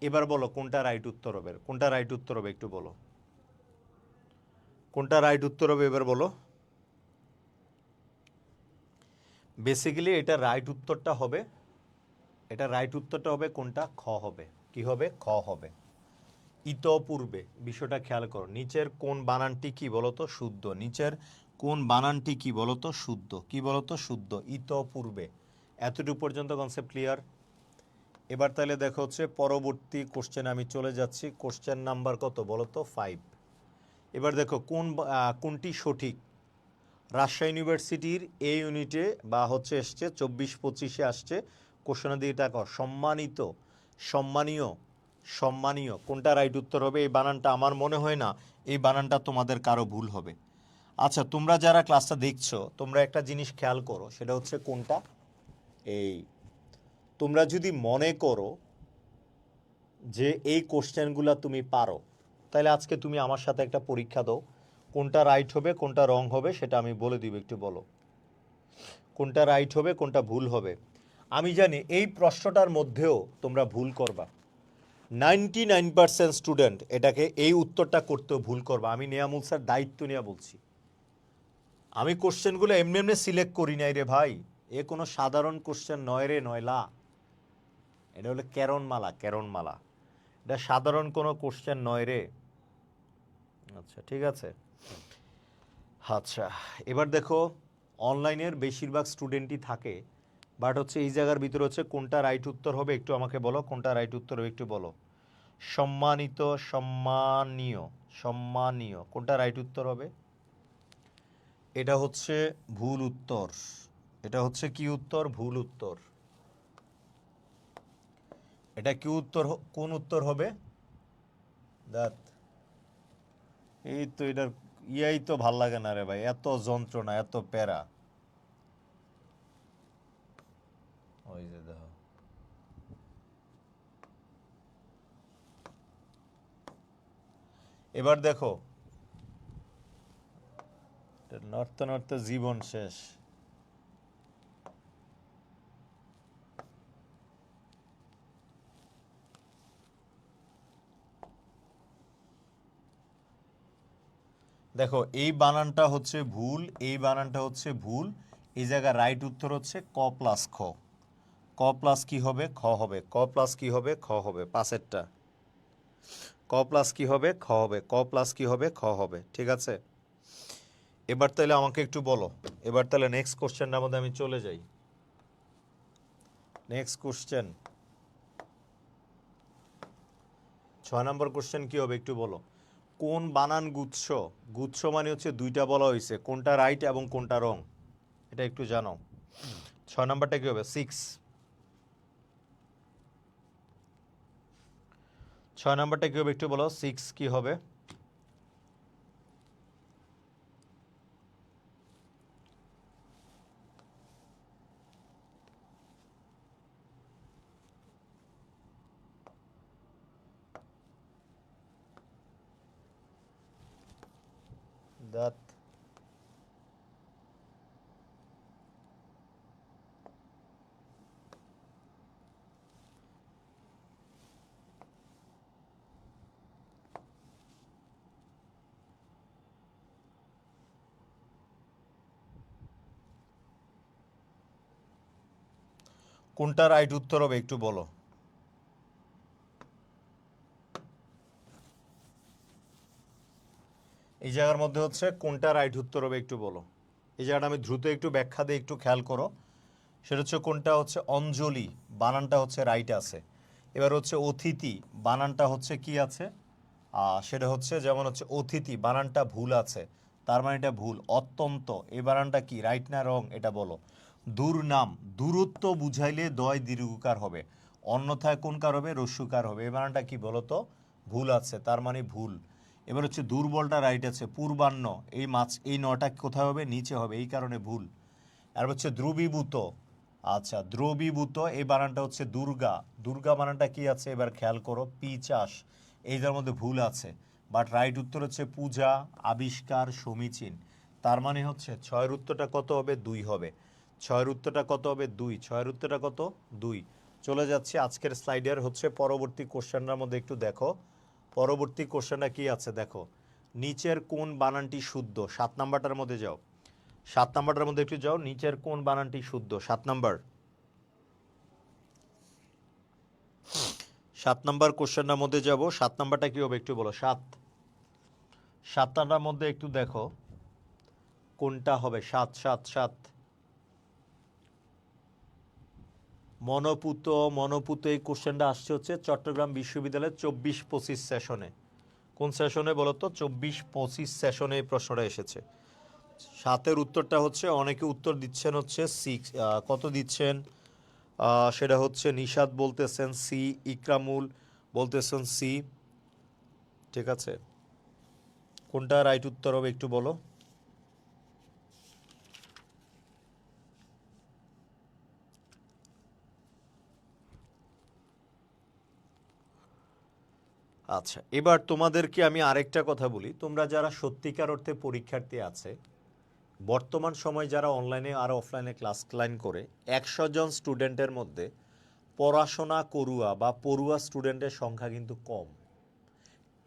Speaker 1: এবার বলো কোনটা রাইট উত্তর হবে, কোনটা রাইট উত্তর হবে একটু বলো, কোনটা রাইট উত্তর হবে এবার বলো। বেসিক্যালি এটা রাইট উত্তরটা হবে, এটা রাইট উত্তরটা হবে কোনটা, খ হবে। কি হবে, খ হবে। ইতপূর্বে বিষয়টা খেয়াল করো, নিচের কোন বানানটি কি বলতো শুদ্ধ, নিচের কোন বানানটি কি বলতো শুদ্ধ, কি বলতো শুদ্ধ, ইতপূর্বে। এতটুকু পর্যন্ত কনসেপ্ট ক্লিয়ার। এবার তাহলে দেখো হচ্ছে পরবর্তী কোশ্চেন আমি চলে যাচ্ছি। কোশ্চেন নাম্বার কত বলতো, 5। এবার দেখো কোনটি সঠিক। রাজশাহী ইউনিভার্সিটির এই ইউনিটে বা হচ্ছে এসছে 24-25-এ আসছে কোশ্চেনের দিকে তাকাও। সম্মানিত, সম্মানীয়, সম্মানীয় কোনটা রাইট উত্তর হবে। এই বানানটা আমার মনে হয় না এই বানানটা তোমাদের কারো ভুল হবে। আচ্ছা, তোমরা যারা ক্লাসটা দেখছো তোমরা একটা জিনিস খেয়াল করো, সেটা হচ্ছে কোনটা, এই তোমরা যদি মনে করো যে এই কোশ্চেনগুলো তুমি পারো, তাহলে আজকে তুমি আমার সাথে একটা পরীক্ষা দাও, কোনটা রাইট হবে কোনটা রং হবে সেটা আমি বলে দিব, একটু বলো কোনটা রাইট হবে কোনটা ভুল হবে। আমি জানি এই প্রশ্নটার মধ্যেও তোমরা ভুল করবা, 99% স্টুডেন্ট এটাকে এই উত্তরটা করতেও ভুল করবা। আমি নিয়ামুল স্যার দায়িত্ব নিয়ে বলছি, আমি কোশ্চেনগুলো এমনি এমনি সিলেক্ট করি নাই রে ভাই। এ কোনো সাধারণ কোশ্চেন নয় রে, নয়লা। এটা হলো ক্যারণমালা, ক্যারণমালা। এটা সাধারণ কোনো কোশ্চেন নয় রে। আচ্ছা ঠিক আছে। আচ্ছা, এবার দেখো অনলাইনের বেশিরভাগ স্টুডেন্টই থাকে, বাট হচ্ছে এই জায়গার ভিতরে হচ্ছে কোনটা রাইট উত্তর হবে একটু আমাকে বলো, কোনটা রাইট উত্তর হবে একটু বলো। সম্মানিত, সম্মানীয়, সম্মানীয় কোনটা রাইট উত্তর হবে। এটা হচ্ছে ভুল উত্তর, এটা হচ্ছে কি উত্তর, ভুল উত্তর। এটা কি উত্তর, কোন উত্তর হবে, দাঁত। এই তো এটার ইয়াই তো ভাল লাগে না রে ভাই, এত যন্ত্রণা এত প্যারা। ওই যে দেখো, এবার দেখো নড়তে নড়তে জীবন শেষ। দেখো এই বানানটা হচ্ছে ভুল, এই বানানটা হচ্ছে ভুল। এই জায়গায় রাইট উত্তর হচ্ছে ক প্লাস খ। ক প্লাস কি হবে, খ হবে। ক প্লাস কি হবে, খ হবে। পাশেরটা ক প্লাস কি হবে, খ হবে। ক প্লাস কি হবে, খ হবে। ঠিক আছে, এবার তাহলে আমাকে একটু বলো। এবার তাহলে নেক্সট কোশ্চেনটার মধ্যে আমি চলে যাই। নেক্সট কোশ্চেন 6 নম্বর কোশ্চেন কি হবে একটু বলো। কোন বানান গুচ্ছ, গুচ্ছ মানে হচ্ছে দুইটা বলা হয়েছে, কোনটা রাইট এবং কোনটা রং এটা একটু জানো। 6 নম্বরটা কি হবে, 6। 6 নম্বরটা কি হবে একটু বলো, 6 কি হবে। দাঁত, কোনটা রাইট উত্তর হবে একটু বলো। এই জায়গার মধ্যে হচ্ছে কোনটা রাইট উত্তর হবে একটু বলো। এই জায়গাটা আমি দ্রুত একটু ব্যাখ্যা দিয়ে একটু খেয়াল করো। সেটা হচ্ছে কোনটা হচ্ছে অঞ্জলি, বানানটা হচ্ছে রাইট আছে। এবার হচ্ছে অতিথি, বানানটা হচ্ছে কি আছে, সেটা হচ্ছে যেমন হচ্ছে অতিথি বানানটা ভুল আছে, তার মানে এটা ভুল। অত্যন্ত, এই বানানটা কি রাইট না রং এটা বলো। দুর্নাম, দূরত্ব বুঝাইলে দয় দীর্ঘকার হবে, অন্যথায় কোন কার হবে, রস্যকার হবে, এই বানানটা কি বলো তো, ভুল আছে, তার মানে ভুল। এবার হচ্ছে দুর্বলটা রাইট আছে। পূর্বাহ্ন, এই মাছ এই নটা কোথায় হবে, নিচে হবে, এই কারণে ভুল। আর হচ্ছে দ্রবীভূত, আচ্ছা দ্রবীভূত এই বানানটা হচ্ছে দুর্গা, দুর্গা বানানটা কি আছে এবার খেয়াল করো, পিচাস, এইটার মধ্যে ভুল আছে। বাট রাইট উত্তর হচ্ছে পূজা, আবিষ্কার, সমীচীন। তার মানে হচ্ছে ছয়ের উত্তরটা কত হবে, 2 হবে। ছয়ের উত্তরটা কত হবে, 2। ছয়ের উত্তরটা কত, 2। চলে যাচ্ছে আজকের স্লাইডের হচ্ছে পরবর্তী কোশ্চেনটার মধ্যে একটু দেখো। পরবর্তী কোশ্চেনটা কি আছে দেখো, নিচের কোন বানানটি শুদ্ধ, 7 নাম্বারটার মধ্যে যাও। 7 নাম্বারটার মধ্যে একটু যাও, নিচের কোন বানানটি শুদ্ধ, 7 নাম্বার। 7 নাম্বার কোশ্চেনটার মধ্যে যাব। 7 নাম্বারটা কি হবে একটু বলো। 7টার মধ্যে একটু দেখো কোনটা হবে, 7 7 7। মনোপুত, মনোপুত এই কোশ্চেনটা আসছে হচ্ছে চট্টগ্রাম বিশ্ববিদ্যালয়ের 24-25 সেশনে। কোন সেশনে বলো তো, 24-25 সেশনে এই প্রশ্নটা এসেছে। 7-এর উত্তরটা হচ্ছে, অনেকে উত্তর দিচ্ছেন হচ্ছে 6, কত দিচ্ছেন, সেটা হচ্ছে নিশাদ বলতেছেন সি, ইকরামুল বলতেছেন সি। ঠিক আছে, কোনটা রাইট উত্তর হবে একটু বলো। আচ্ছা, এবার তোমাদেরকে আমি আরেকটা কথা বলি, তোমরা যারা সত্যিকার অর্থে পরীক্ষার্থী আছে, বর্তমান সময় যারা অনলাইনে আর অফলাইনে ক্লাস ক্লাইন করে, 100 জন স্টুডেন্টের মধ্যে পড়াশোনা করুয়া বা পড়ুয়া স্টুডেন্টের সংখ্যা কিন্তু কম।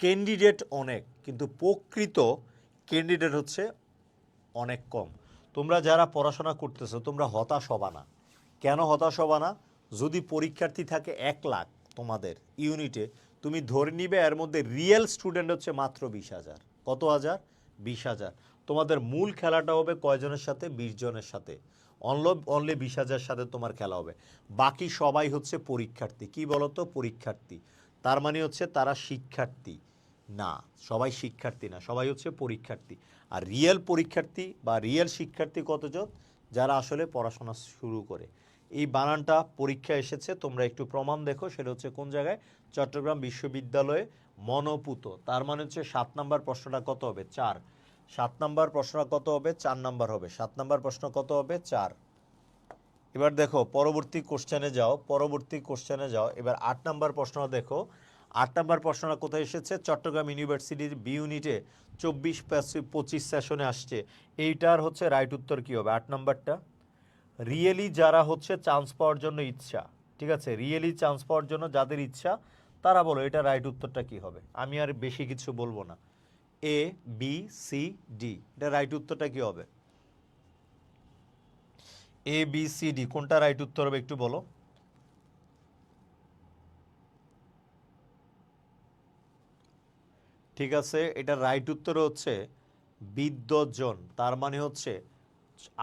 Speaker 1: ক্যান্ডিডেট অনেক, কিন্তু প্রকৃত ক্যান্ডিডেট হচ্ছে অনেক কম। তোমরা যারা পড়াশোনা করতেছো তোমরা হতাশ হবা না। কেন হতাশ হবা না, যদি পরীক্ষার্থী থাকে 1 লাখ তোমাদের ইউনিটে, তুমি ধরে নিবে এর মধ্যে রিয়েল স্টুডেন্ট হচ্ছে মাত্র 20,000। কত হাজার, 20,000। তোমাদের মূল খেলাটা হবে কয়জনের সাথে, 20 জনের সাথে। অনলি 20,000 সাথে তোমার খেলা হবে। বাকি সবাই হচ্ছে পরীক্ষার্থী। কি বলতো, পরীক্ষার্থী। তার মানে হচ্ছে তারা শিক্ষার্থী না, সবাই শিক্ষার্থী না, সবাই হচ্ছে পরীক্ষার্থী। আর রিয়েল পরীক্ষার্থী বা রিয়েল শিক্ষার্থী কতজন, যারা আসলে পড়াশোনা শুরু করে। এই বানানটা পরীক্ষা এসেছে, তোমরা একটু প্রমাণ দেখো, সেটা হচ্ছে কোন জায়গায়, চট্টগ্রাম বিশ্ববিদ্যালয়ে মনোপুত। তার মানে হচ্ছে 7 নাম্বার প্রশ্নটা কত হবে, 4। 7 নাম্বার প্রশ্নটা কত হবে, 4 নাম্বার হবে। 7 নাম্বার প্রশ্ন কত হবে, 4। এবার দেখো পরবর্তী কোশ্চেনে যাও, পরবর্তী কোশ্চেনে যাও। এবার 8 নাম্বার প্রশ্নটা দেখো। 8 নাম্বার প্রশ্নটা কোথায় এসেছে, চট্টগ্রাম ইউনিভার্সিটির বি ইউনিটে 24-25 সেশনে আসছে। এইটার হচ্ছে রাইট উত্তর কি হবে, 8 নাম্বারটা। রিয়েলি যারা হচ্ছে চান্স পাওয়ার জন্য ইচ্ছা, ঠিক আছে, রিয়েলি চান্স পাওয়ার জন্য যাদের ইচ্ছা, তারা বলো এটা রাইট উত্তরটা কি হবে। আমি আর বেশি কিছু বলবো না, এ বি সি ডি, এটা রাইট উত্তরটা কি হবে, এ বি সি ডি, কোনটা রাইট উত্তর হবে একটু বলো। ঠিক আছে, এটা রাইট উত্তর হচ্ছে বিদ্বজ্জন। তার মানে হচ্ছে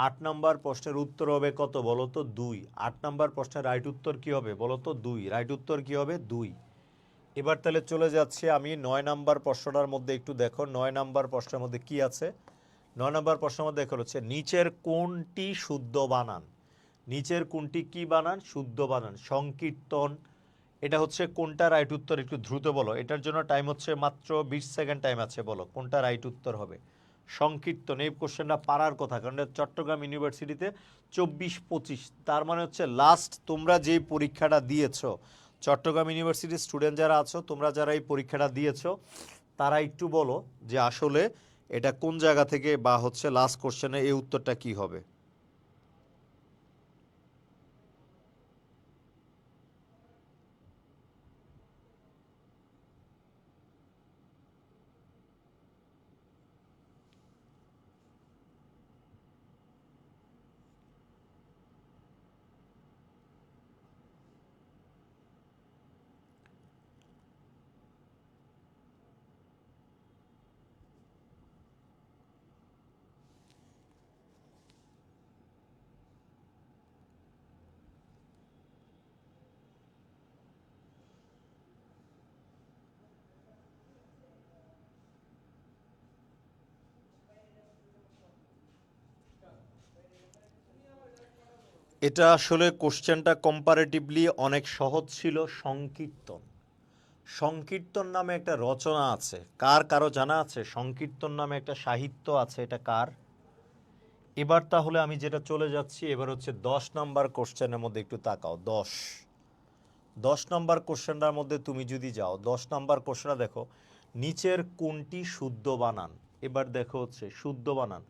Speaker 1: 8 নাম্বার প্রশ্নের উত্তর হবে কত বলো তো, 2। 8 নাম্বার প্রশ্নের রাইট উত্তর কি হবে বলো তো, 2। রাইট উত্তর কি হবে, 2। এবার তাহলে চলে যাচ্ছে আমি 9 নাম্বার প্রশ্নটার মধ্যে একটু দেখো। 9 নাম্বার প্রশ্নের মধ্যে কি আছে, 9 নাম্বার প্রশ্নের মধ্যে দেখো হচ্ছে নিচের কোনটি শুদ্ধ বানান, নিচের কোনটি কি বানান, শুদ্ধ বানান। সংকীর্তন, এটা হচ্ছে কোনটা রাইট উত্তর একটু দ্রুত বলো, এটার জন্য টাইম হচ্ছে মাত্র 20 সেকেন্ড টাইম আছে, বলো কোনটা রাইট উত্তর হবে। সংকীর্তন, এই কোশ্চেনটা পারার কথা, কারণ এটা চট্টগ্রাম ইউনিভার্সিটিতে 24-25, তার মানে হচ্ছে লাস্ট তোমরা যেই পরীক্ষাটা দিয়েছো, চট্টগ্রাম ইউনিভার্সিটির স্টুডেন্ট যারা আছো, তোমরা যারা এই পরীক্ষাটা দিয়েছো, তারা একটু বলো যে আসলে এটা কোন জায়গা থেকে, বা হচ্ছে লাস্ট কোশ্চেনে এই উত্তরটা কি হবে। এটা আসলে কোশ্চেনটা কম্পারেটিভলি অনেক সহজ ছিল। সংকীর্তন, সংকীর্তন নামে একটা রচনা আছে, কারো জানা আছে? সংকীর্তন নামে একটা সাহিত্য আছে, এটা কার? এবার তাহলে আমি যেটা চলে যাচ্ছি, এবার হচ্ছে 10 নম্বর কোশ্চেনের মধ্যে একটু তাকাও। 10 নম্বর কোশ্চেনটার মধ্যে তুমি যদি যাও, 10 নম্বর কোশ্চেনটা দেখো, নিচের কোনটি শুদ্ধ বানান? এবার দেখো হচ্ছে শুদ্ধ বানান।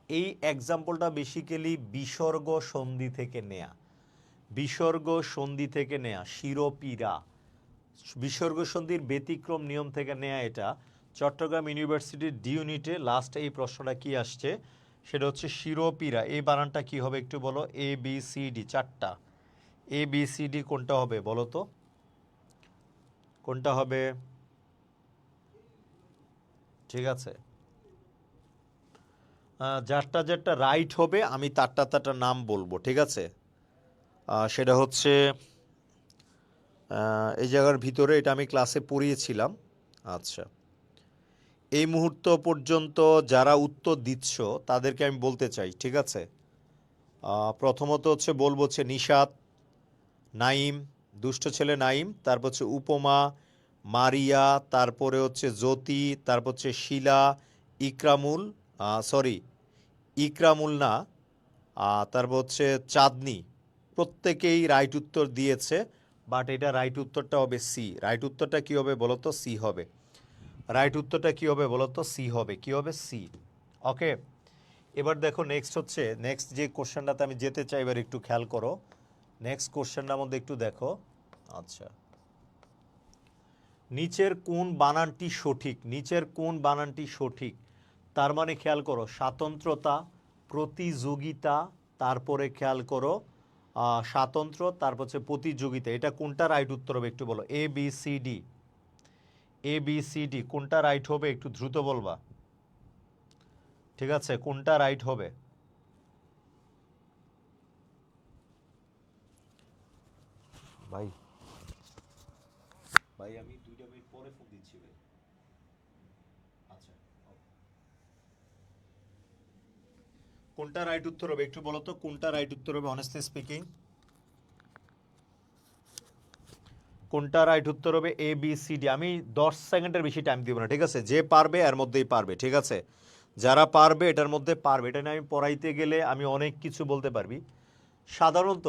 Speaker 1: এই এক্সাম্পলটা বেসিক্যালি বিসর্গ সন্ধি থেকে নেয়া, বিসর্গ সন্ধি থেকে নেয়া। শিরোপীরা, বিসর্গ সন্ধির ব্যতিক্রম নিয়ম থেকে নেয়া এটা। চট্টগ্রাম ইউনিভার্সিটির ডি ইউনিটে লাস্ট এই প্রশ্নটা কি আসছে, সেটা হচ্ছে শিরোপীরা। এই বানানটা কি হবে একটু বলো? এ বি সি ডি, চারটা। এ বি সি ডি কোনটা হবে বলো তো? কোনটা হবে? ঠিক আছে, যারটা যারটা রাইট হবে আমি তারটা নাম বলবো, ঠিক আছে? সেটা হচ্ছে এই জায়গার ভিতরে, এটা আমি ক্লাসে পড়িয়েছিলাম। আচ্ছা, এই মুহূর্ত পর্যন্ত যারা উত্তর দিচ্ছ তাদেরকে আমি বলতে চাই, ঠিক আছে? প্রথমত হচ্ছে বলবো হচ্ছে নিশাত, নাইম, দুষ্ট ছেলে নাইম, তারপর হচ্ছে উপমা, মারিয়া, তারপরে হচ্ছে জ্যোতি, তারপর হচ্ছে শিলা, ইকরামুল, সরি ইকরামুল না, তারপর হচ্ছে চাঁদনি। প্রত্যেকেই রাইট উত্তর দিয়েছে, বাট এটা রাইট উত্তরটা হবে সি। রাইট উত্তরটা কী হবে বলো তো? সি হবে। রাইট উত্তরটা কী হবে বলো তো? সি হবে। কী হবে? সি। ওকে, এবার দেখো নেক্সট হচ্ছে, নেক্সট যে কোশ্চেনটাতে আমি যেতে চাই, এবার একটু খেয়াল করো নেক্সট কোশ্চেনটার মধ্যে একটু দেখো। আচ্ছা, নিচের কোন বানানটি সঠিক? নিচের কোন বানানটি সঠিক? তার মানে খেয়াল করো, স্বাতন্ত্রতা, প্রতিযোগিতা, তারপরে খেয়াল করো স্বাতন্ত্র, তারপর হচ্ছে প্রতিযোগিতা। এটা কোনটা রাইট উত্তর হবে একটু বলো? A B C D, A B C D কোনটা রাইট হবে একটু দ্রুত বলবা, ঠিক আছে? কোনটা রাইট হবে? ভাই ভাই আমি 2 মিনিট পরে ফোন দিচ্ছি ভাই। আচ্ছা, কোনটা রাইট উত্তর হবে একটু বলো তো? কোনটা রাইট উত্তর হবে অনেস্টলি স্পিকিং? কোনটা রাইট উত্তর হবে? A B C D. আমি 10 সেকেন্ডের বেশি টাইম দিব না, ঠিক আছে? যে পারবে এর মধ্যেই পারবে, ঠিক আছে? যারা পারবে এটার মধ্যে পারবে। এটা নিয়ে আমি পড়াইতে গেলে আমি অনেক কিছু বলতে পারবি। সাধারণত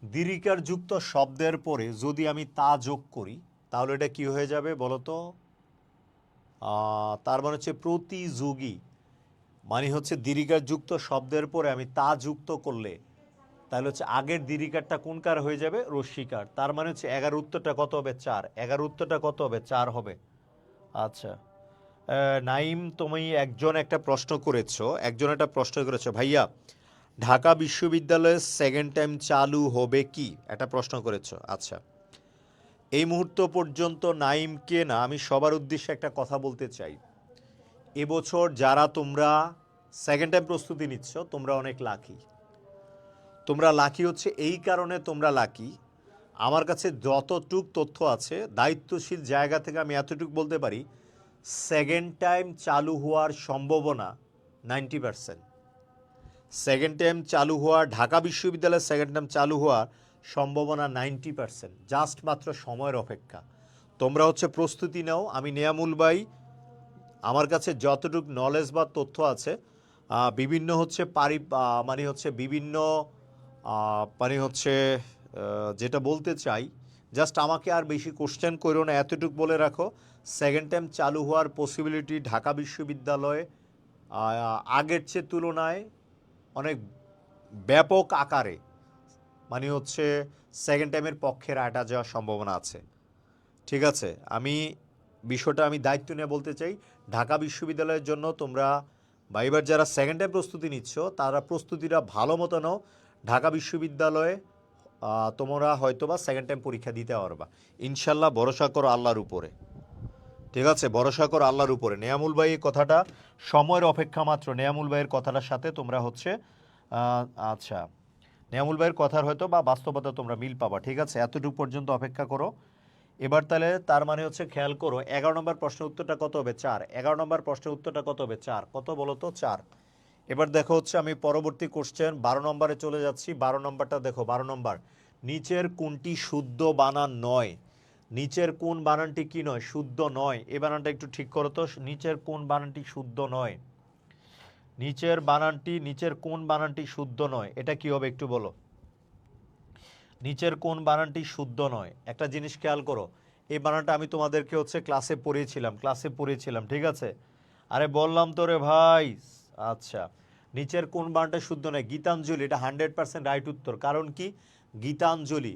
Speaker 1: দীর্ঘিকার যুক্ত শব্দের পরে যদি আমি তা যোগ করি, তাহলে এটা কি হয়ে যাবে বলো তো? তার মানে হচ্ছে প্রতিযোগী। মানে হচ্ছে দীর্ঘিকার যুক্ত শব্দের পরে আমি তা যুক্ত করলে তাহলে হচ্ছে আগের দীর্ঘিকারটা কোন কার হয়ে যাবে? রস্যিকার। তার মানে হচ্ছে 11 উত্তরটা কত হবে? 4। 11 উত্তরটা কত হবে? 4 হবে। আচ্ছা, নাইম তুমি একজন একটা প্রশ্ন করেছো, একজন একটা প্রশ্ন করেছো, ভাইয়া ঢাকা বিশ্ববিদ্যালয়ে সেকেন্ড টাইম চালু হবে কি? একটা প্রশ্ন করেছো। আচ্ছা, এই মুহূর্ত পর্যন্ত নাইমকে না, আমি সবার উদ্দেশ্যে একটা কথা বলতে চাই। এবছর যারা তোমরা সেকেন্ড টাইম প্রস্তুতি নিচ্ছ, তোমরা অনেক লাকি। তোমরা লাকি হচ্ছে এই কারণে তোমরা লাকি, আমার কাছে যতটুক তথ্য আছে দায়িত্বশীল জায়গা থেকে আমি এতটুকু বলতে পারি, সেকেন্ড টাইম চালু হওয়ার সম্ভাবনা 90%। সেকেন্ড টাইম চালু হওয়ার, ঢাকা বিশ্ববিদ্যালয়ের সেকেন্ড টাইম চালু হওয়ার সম্ভাবনা 90%। জাস্ট মাত্র সময়ের অপেক্ষা। তোমরা হচ্ছে প্রস্তুতি নাও। আমি নেয়ামুল ভাই, আমার কাছে যতটুক নলেজ বা তথ্য আছে, বিভিন্ন হচ্ছে মানে হচ্ছে বিভিন্ন মানে হচ্ছে যেটা বলতে চাই, জাস্ট আমাকে আর বেশি কোশ্চেন করো না, এতটুকু বলে রাখো, সেকেন্ড টাইম চালু হওয়ার পসিবিলিটি ঢাকা বিশ্ববিদ্যালয়ে আগের চেয়ে তুলনায় অনেক ব্যাপক আকারে, মানে হচ্ছে সেকেন্ড টাইমের পক্ষে রায়টা যাওয়ার সম্ভাবনা আছে, ঠিক আছে? আমি বিষয়টা আমি দায়িত্ব নিয়ে বলতে চাই, ঢাকা বিশ্ববিদ্যালয়ের জন্য তোমরা বা এবার যারা সেকেন্ড টাইম প্রস্তুতি নিচ্ছ তারা প্রস্তুতিটা ভালো মতো নাও। ঢাকা বিশ্ববিদ্যালয়ে তোমরা হয়তো বা সেকেন্ড টাইম পরীক্ষা দিতে পারবা ইনশাল্লাহ। ভরসা করো আল্লাহর উপরে, ঠিক আছে? ভরসা করো আল্লাহর উপরে। নেয়ামুল ভাই এই কথাটা সময়ের অপেক্ষা মাত্র। নেয়ামুল ভাইয়ের কথাটার সাথে তোমরা হচ্ছে আচ্ছা, নেয়ামুল ভাইয়ের কথার হয়তো বা বাস্তবতা তোমরা মিল পাবা, ঠিক আছে? এতটুকু পর্যন্ত অপেক্ষা করো। এবার তাহলে তার মানে হচ্ছে খেয়াল করো, 11 নম্বর প্রশ্নের উত্তরটা কত হবে? 4। 11 নম্বর প্রশ্নের উত্তরটা কত হবে? 4। কত বলো তো? 4। এবার দেখো হচ্ছে আমি পরবর্তী কোশ্চেন 12 নম্বরে চলে যাচ্ছি। 12 নম্বরটা দেখো, 12 নম্বর, নিচের কোনটি শুদ্ধ বানান নয়? নিচের কোন বানানটি কি নয়? শুদ্ধ নয়। এই বানানটা একটু ঠিক করো তো, নিচের কোন বানানটি শুদ্ধ নয়? নিচের কোন বানানটি শুদ্ধ নয়? এটা কি হবে একটু বলো। নিচের কোন বানানটি শুদ্ধ নয়? একটা জিনিস খেয়াল করো, এই বানানটা আমি তোমাদেরকে হচ্ছে ক্লাসে পড়িয়েছিলাম, ঠিক আছে? আরে বললাম তো রে ভাই। আচ্ছা, নিচের কোন বানানটা শুদ্ধ নয়? গীতাঞ্জলি, এটা 100% রাইট উত্তর। কারণ কি? গীতাঞ্জলি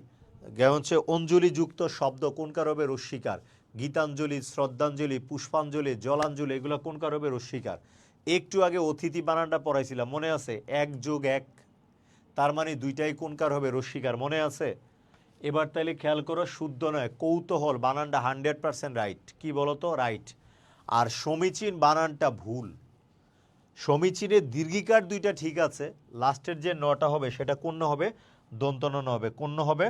Speaker 1: হচ্ছে অঞ্জলিযুক্ত শব্দ কোনকার হবে? রস্যিকার। গীতাঞ্জলি, শ্রদ্ধাঞ্জলি, পুষ্পাঞ্জলি, জলাঞ্জলি, এগুলো কোনকার হবে? রস্যিকার। একটু আগে অতিথি বানানটা পড়াইছিলাম, মনে আছে? 1+1, তার মানে দুইটাই কোনকার হবে? রস্যিকার, মনে আছে? এবার তাহলে খেয়াল করো, শুদ্ধ নয় কৌতূহল বানানটা 100% রাইট। কি বলো তো? রাইট। আর সমীচীন বানানটা ভুল। সমীচীনের দীর্ঘিকার দুইটা ঠিক আছে, লাস্টের যে নটা হবে সেটা কোন হবে? দন্তন ন হবে। কোন হবে?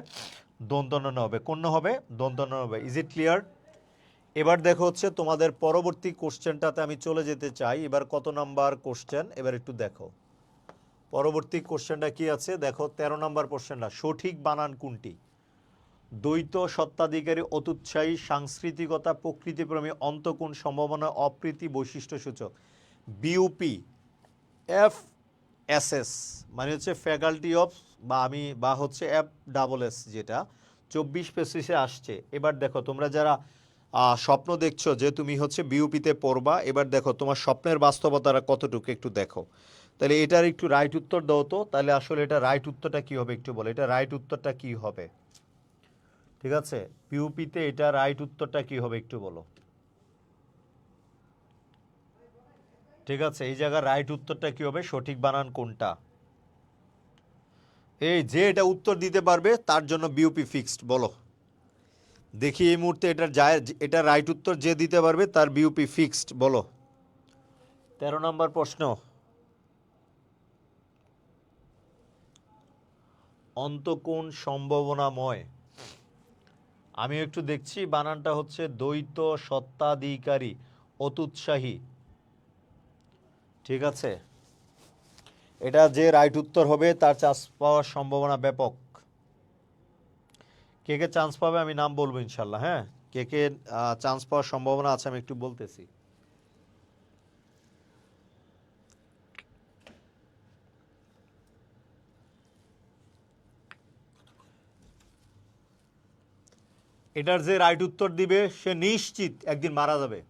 Speaker 1: দন্তন ন হবে। কোন হবে? দন্তন ন হবে। Is it clear? এবার দেখো হচ্ছে তোমাদের পরবর্তী কোশ্চেনটাতে আমি চলে যেতে চাই। এবার কত নাম্বার কোশ্চেন এবার একটু দেখো। পরবর্তী কোশ্চেনটা কি আছে দেখো, 13 নম্বর কোশ্চেনটা, সঠিক বানান কোনটি? দ্বৈত সত্ত্বাধিকারী, অতুৎসাহী, সাংস্কৃতিকতা, প্রকৃতিপ্রেমী, অন্তকোণ, সম্ভাবনা, অপ্রীতি, বৈশিষ্ট্য সূচক। বিউপি, FSS মানে হচ্ছে ফ্যাকাল্টি অফ, বা হচ্ছে FSS, যেটা 24 পেসিসে আসছে। এবার দেখো তোমরা যারা স্বপ্ন দেখছো যে তুমি হচ্ছে বিউপিতে পড়বা, এবার দেখো তোমার স্বপ্নের বাস্তবতাটা কতটুকু একটু দেখো। তাহলে এটার একটু রাইট উত্তর দাও তো। তাহলে আসলে এটা রাইট উত্তরটা কি হবে একটু বলো। এটা রাইট উত্তরটা কি হবে? ঠিক আছে, পিউপিতে এটা রাইট উত্তরটা কি হবে একটু বলো। ঠিক আছে, এই জায়গার রাইট উত্তরটা কি হবে? সঠিক বানান কোনটা? এই যে এটা উত্তর দিতে পারবে তার জন্য বিউপি ফিক্সড, বলো দেখি এই মুহূর্তে এটা রাইট উত্তর যে দিতে পারবে তার বিউপি ফিক্সড, বলো। 13 নম্বর প্রশ্ন, অন্তকোণ সম্ভাবনাময়। আমি একটু দেখছি বানানটা হচ্ছে দ্বৈত সত্ত্বাধিকারী, অতুৎসাহী। ঠিক আছে, এটা যে রাইট উত্তর হবে তার চান্স পাওয়ার সম্ভাবনা ব্যাপক। কে কে চান্স পাবে আমি নাম বলবো ইনশাল্লাহ। হ্যাঁ, কে কে চান্স পাওয়ার সম্ভাবনা আছে আমি একটু বলতেছি। এটার যে রাইট উত্তর দিবে সে নিশ্চিত একদিন মারা যাবে,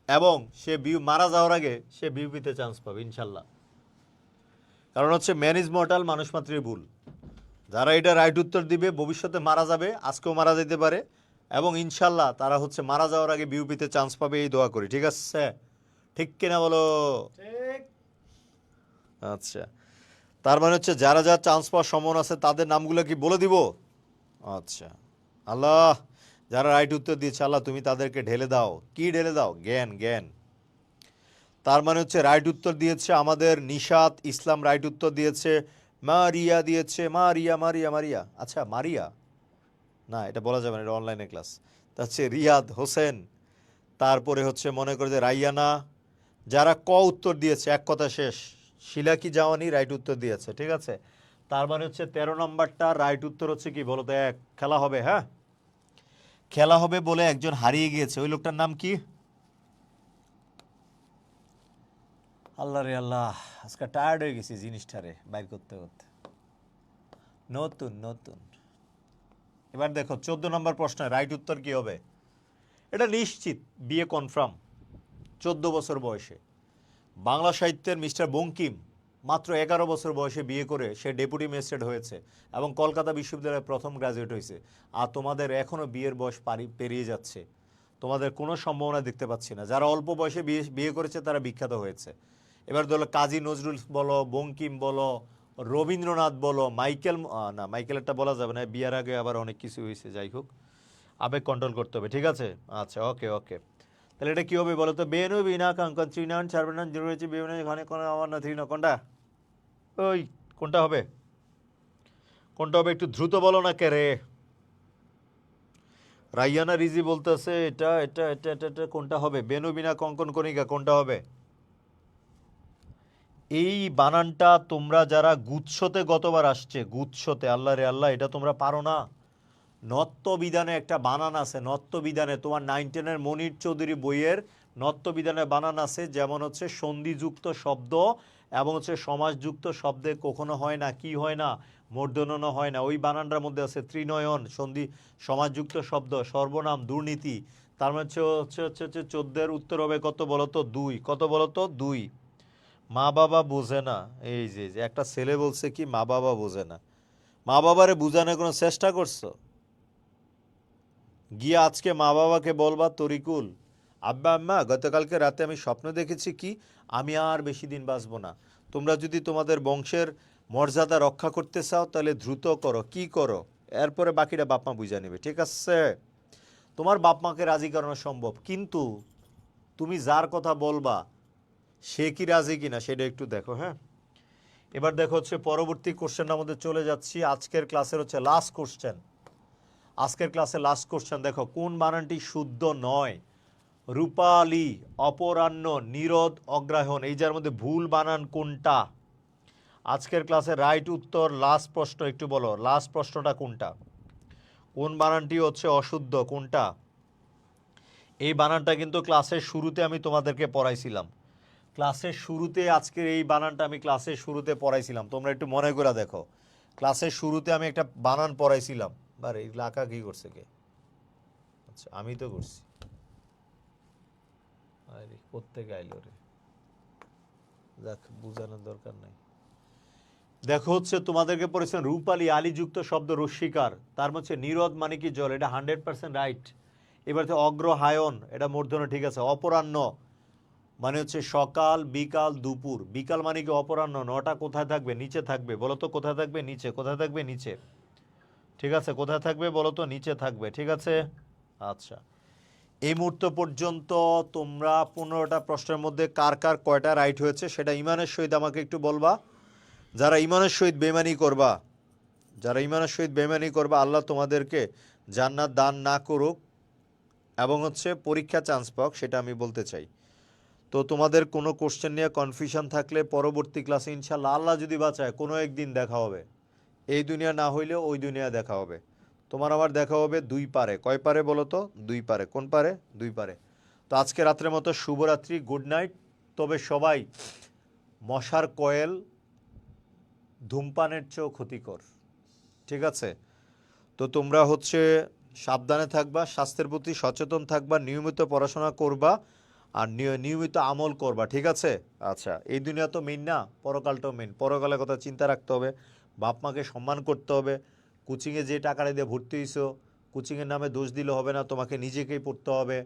Speaker 1: এবং সে মারা যাওয়ার আগে সে বিউপিতে চান্স পাবে ইনশাল্লাহ। কারণ হচ্ছে ম্যান ইজ মর্টাল, মানুষ মাত্রই ভুল। যারা এটা রাইট উত্তর দিবে ভবিষ্যতে মারা যাবে, আজকেও মারা যেতে পারে, এবং ইনশাল্লাহ তারা হচ্ছে মারা যাওয়ার আগে বিউপিতে চান্স পাবে, এই দোয়া করি। ঠিক আছে, ঠিক কিনা বলো?
Speaker 2: ঠিক।
Speaker 1: আচ্ছা, তার মানে হচ্ছে যারা যারা চান্স পাওয়ার সম্ভাবনা আছে তাদের নামগুলো কি বলে দিব? আচ্ছা, আল্লাহ যারা রাইট উত্তর দিয়েছে আল্লাহ তুমি তাদেরকে ঢেলে দাও। কি ঢেলে দাও? জ্ঞান, জ্ঞান। তার মানে হচ্ছে রাইট উত্তর দিয়েছে আমাদের নিশাত ইসলাম, রাইট উত্তর দিয়েছে। মারিয়া দিয়েছে, মারিয়া মারিয়া মারিয়া, আচ্ছা মারিয়া না, এটা বলা যাবে না, এটা অনলাইনে ক্লাস। তা হচ্ছে রিয়াদ হোসেন, তারপরে হচ্ছে মনে করে যে রাইয়ানা। যারা ক উত্তর দিয়েছে এক কথা শেষ, শিলাকি জাওয়ানি রাইট উত্তর দিয়েছে। ঠিক আছে, তার মানে হচ্ছে 13 নম্বরটা রাইট উত্তর হচ্ছে কি বলো তো? এক খেলা হবে। হ্যাঁ, খেলা হবে বলে একজন হারিয়ে গিয়েছে, ওই লোকটার নাম কি? আল্লাহ রে আল্লাহ, আজকে টায়ার্ড হয়ে গেছি জিনিসটারে বাইর করতে করতে। নতুন নতুন। এবার দেখো 14 নম্বর প্রশ্নের রাইট উত্তর কি হবে? এটা নিশ্চিত বিয়ে কনফার্ম। 14 বছর বয়সে বাংলা সাহিত্যের মিস্টার বঙ্কিম মাত্র 11 বছর বয়সে বিয়ে করে সে ডেপুটি ম্যাজিস্ট্রেট হয়েছে এবং কলকাতা বিশ্ববিদ্যালয়ে প্রথম গ্রাজুয়েট হয়েছে। আর তোমাদের এখনও বিয়ের বয়স পেরিয়ে যাচ্ছে, তোমাদের কোনো সম্ভাবনা দেখতে পাচ্ছি না। যারা অল্প বয়সে বিয়ে করেছে তারা বিখ্যাত হয়েছে। এবার ধরো কাজী নজরুল বলো, বঙ্কিম বলো, রবীন্দ্রনাথ বলো, না মাইকেলেরটা বলা যাবে না, বিয়ের আগে আবার অনেক কিছু হয়েছে। যাই হোক, আবেগ কন্ট্রোল করতে হবে। ঠিক আছে, আচ্ছা ওকে ওকে। তাহলে এটা কী হবে বলো তো? বেনু বিনা কাঙ্কন চিনান ছাড়বেন জরুরি বিভিন্ন এখানে কোনো আমার না থ্রি না কোনটা? ওই কোনটা হবে? কোনটা হবে একটু দ্রুত বলো না কে রে? রাইয়ানা রিজি বলতেছে এটা এটা এটা এটা এটা কোনটা হবে? বেনু বিনা কঙ্কন কণিকা কোনটা হবে? এই বানানটা তোমরা যারা গুচ্ছতে গতবার আসছে, গুচ্ছতে, আল্লাহ রে আল্লাহ, এটা তোমরা পারো না। নত্যবিধানে একটা বানান আছে, নত্যবিধানে তোমার 9-10-এর মনির চৌধুরী বইয়ের নত্যবিধানে বানান আছে, যেমন হচ্ছে সন্ধিযুক্ত শব্দ এবং হচ্ছে সমাসযুক্ত শব্দে কখনো হয় না, কি হয় না, মূর্ধন্য হয় না। ওই বানানটার মধ্যে আছে ত্রিনয়ন, সন্ধি, সমাসযুক্ত শব্দ, সর্বনাম, দুর্নীতি। তার মানে হচ্ছে 14-এর উত্তর হবে কত বলো তো? 2। কত বলো তো? 2। মা বাবা বোঝে না, এই যে একটা ছেলে বলছে কি মা বাবা বোঝে না। মা বাবারে বুঝানোর কোনো চেষ্টা করছো? গিয়ে আজকে মা বাবাকে বলবা তরিকুল, আব্বা আম্মা গতকালকে রাতে আমি স্বপ্ন দেখেছি কি আমি আর বেশি দিন বাঁচবো না। তোমরা যদি তোমাদের বংশের মর্যাদা রক্ষা করতে চাও তাহলে দ্রুত করো, কি করো, এরপরে বাকিটা বাপ মা বুঝা নেবে, ঠিক আছে? তোমার বাপ মাকে রাজি করানো সম্ভব, কিন্তু তুমি যার কথা বলবা সে কি রাজি কিনা সেটা একটু দেখো। হ্যাঁ, এবার দেখো হচ্ছে পরবর্তী কোশ্চেনের মধ্যে চলে যাচ্ছি। আজকের ক্লাসের হচ্ছে লাস্ট কোশ্চেন। আজকের ক্লাসে লাস্ট কোশ্চেন দেখো, কোন বানানটি শুদ্ধ নয়? রূপালী, অপরাহ্ন, নিরোধ, অগ্রহায়ণ, এই যার মধ্যে ভুল বানান কোনটা? আজকের ক্লাসে রাইট উত্তর, লাস্ট প্রশ্ন একটু বলো, লাস্ট প্রশ্নটা কোনটা? কোন বানানটি হচ্ছে অশুদ্ধ, কোনটা? এই বানানটা কিন্তু ক্লাসের শুরুতে আমি তোমাদেরকে পড়াইছিলাম। ক্লাসের শুরুতে আজকের এই বানানটা আমি ক্লাসের শুরুতে পড়াইছিলাম, তোমরা একটু মনে করে দেখো। ক্লাসের শুরুতে আমি একটা বানান পড়াইছিলাম। বারে এই লাকা কি করছে কে? আচ্ছা আমি তো করছি। আরে কোত্থেকে আইলো রে? দেখ, বুঝানোর দরকার নাই। দেখো হচ্ছে তোমাদেরকে পড়েছেন রূপালী, আলিযুক্ত শব্দ রস্বীকার, তার হচ্ছে নিরোধ মানে কি জল, এটা 100% রাইট। এবার হচ্ছে অগ্রহায়ণ, এটা মূর্ধন্য, ঠিক আছে। অপরাহ্ন মানে হচ্ছে সকাল, বিকাল, দুপুর। বিকাল মানে কি অপরাহ্ন, নটা কোথায় থাকবে? নিচে থাকবে, বলো তো কোথায় থাকবে? নিচে। কোথায় থাকবে? নিচে, ঠিক আছে। কোথায় থাকবে বলো তো? নিচে থাকবে, ঠিক আছে। আচ্ছা, এই মুহূর্ত পর্যন্ত তোমরা 15টা প্রশ্নের মধ্যে কার কার কয়টা রাইট হয়েছে সেটা ইমানের সহিত আমাকে একটু বলবা। যারা ইমানের সহিত বেমানি করবা, যারা ইমানের সহিত বেমানি করবা, আল্লাহ তোমাদেরকে জান্নাত দান না করুক এবং হচ্ছে পরীক্ষা চান্স পাক, সেটা আমি বলতে চাই। তো তোমাদের কোনো কোশ্চেন নিয়ে কনফিউশন থাকলে পরবর্তী ক্লাসে ইনশাল্লাহ আল্লাহ যদি বাঁচায় কোনো একদিন দেখা হবে। এই দুনিয়া না হইলেও ওই দুনিয়া দেখা হবে। তোমার আমার দেখা হবে 2 পারে। কয় পারে বলো তো? 2 পারে। কোন পারে? 2 পারে। তো আজকে রাত্রের মতো শুভরাত্রি, গুড নাইট। তবে সবাই, মশার কয়েল ধূমপানের চেয়েও ক্ষতিকর, ঠিক আছে? তো তোমরা হচ্ছে সাবধানে থাকবা, স্বাস্থ্যের প্রতি সচেতন থাকবা, নিয়মিত পড়াশোনা করবা আর নিয়মিত আমল করবা, ঠিক আছে? আচ্ছা, এই দুনিয়া তো মেইন না, পরকালটাও মেইন। পরকালের কথা চিন্তা রাখতে হবে, বাপ মাকে সম্মান করতে হবে। কোচিংয়ে যে টাকাটা দিয়ে ভর্তি হইছো, কোচিংয়ের নামে দোষ দিলে হবে না, তোমাকে নিজেকেই পড়তে হবে,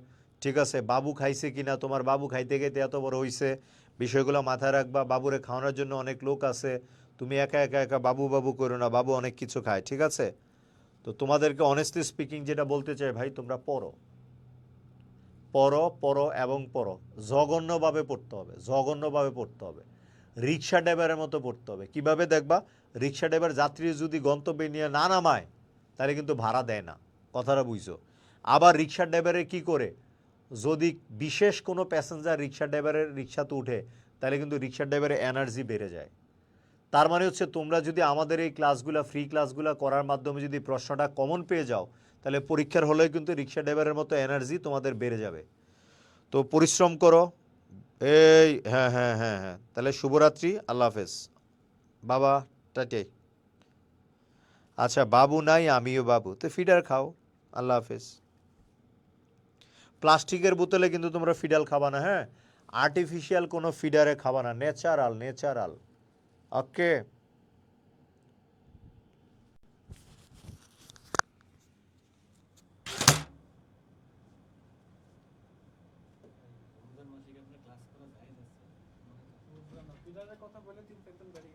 Speaker 1: ঠিক আছে? বাবু খাইছে কিনা, তোমার বাবু খাইতে খাইতে এত বড় হইছে, বিষয়গুলো মাথায় রাখবা। বাবুরে খাওয়ানোর জন্য অনেক লোক আছে, তুমি একা একা একা বাবু বাবু করো না, বাবু অনেক কিছু খায়, ঠিক আছে? তো তোমাদেরকে অনেস্টলি স্পিকিং যেটা বলতে চাই ভাই, তোমরা পড়ো, পড়ো, পড়ো এবং পড়ো। জঘন্যভাবে পড়তে হবে, জঘন্যভাবে পড়তে হবে। রিক্সা ড্রাইভারের মতো পড়তে হবে। কিভাবে দেখবা? রিক্সা ড্রাইভার যাত্রী যদি গন্তব্যে নিয়ে না নামায় তাহলে কিন্তু ভাড়া দেয় না, কথাটা বুঝছো? আবার রিক্সা ড্রাইভারে কি করে, যদি বিশেষ কোনো প্যাসেঞ্জার রিক্সা ড্রাইভারের রিক্সাতে উঠে তাহলে কিন্তু রিক্সা ড্রাইভারের এনার্জি বেড়ে যায়। তার মানে হচ্ছে তোমরা যদি আমাদের এই ক্লাসগুলো, ফ্রি ক্লাসগুলো করার মাধ্যমে যদি প্রশ্নটা কমন পেয়ে যাও তাহলে পরীক্ষার হলেও কিন্তু রিক্সা ড্রাইভারের মতো এনার্জি তোমাদের বেড়ে যাবে। তো পরিশ্রম করো। এই হ্যাঁ হ্যাঁ হ্যাঁ হ্যাঁ, তাহলে শুভরাত্রি, আল্লাহ হাফেজ। বাবা টাটাই। আচ্ছা, বাবু নাই, আমিও বাবু, তো ফিডার খাও। আল্লাহ হাফেজ। প্লাস্টিকের বোতলে কিন্তু তোমরা ফিডাল খাবা না, হ্যাঁ? আর্টিফিশিয়াল কোনো ফিডারে খাবা না, ন্যাচারাল, ন্যাচারাল। ওকে।
Speaker 2: কথা বলে 3 একদম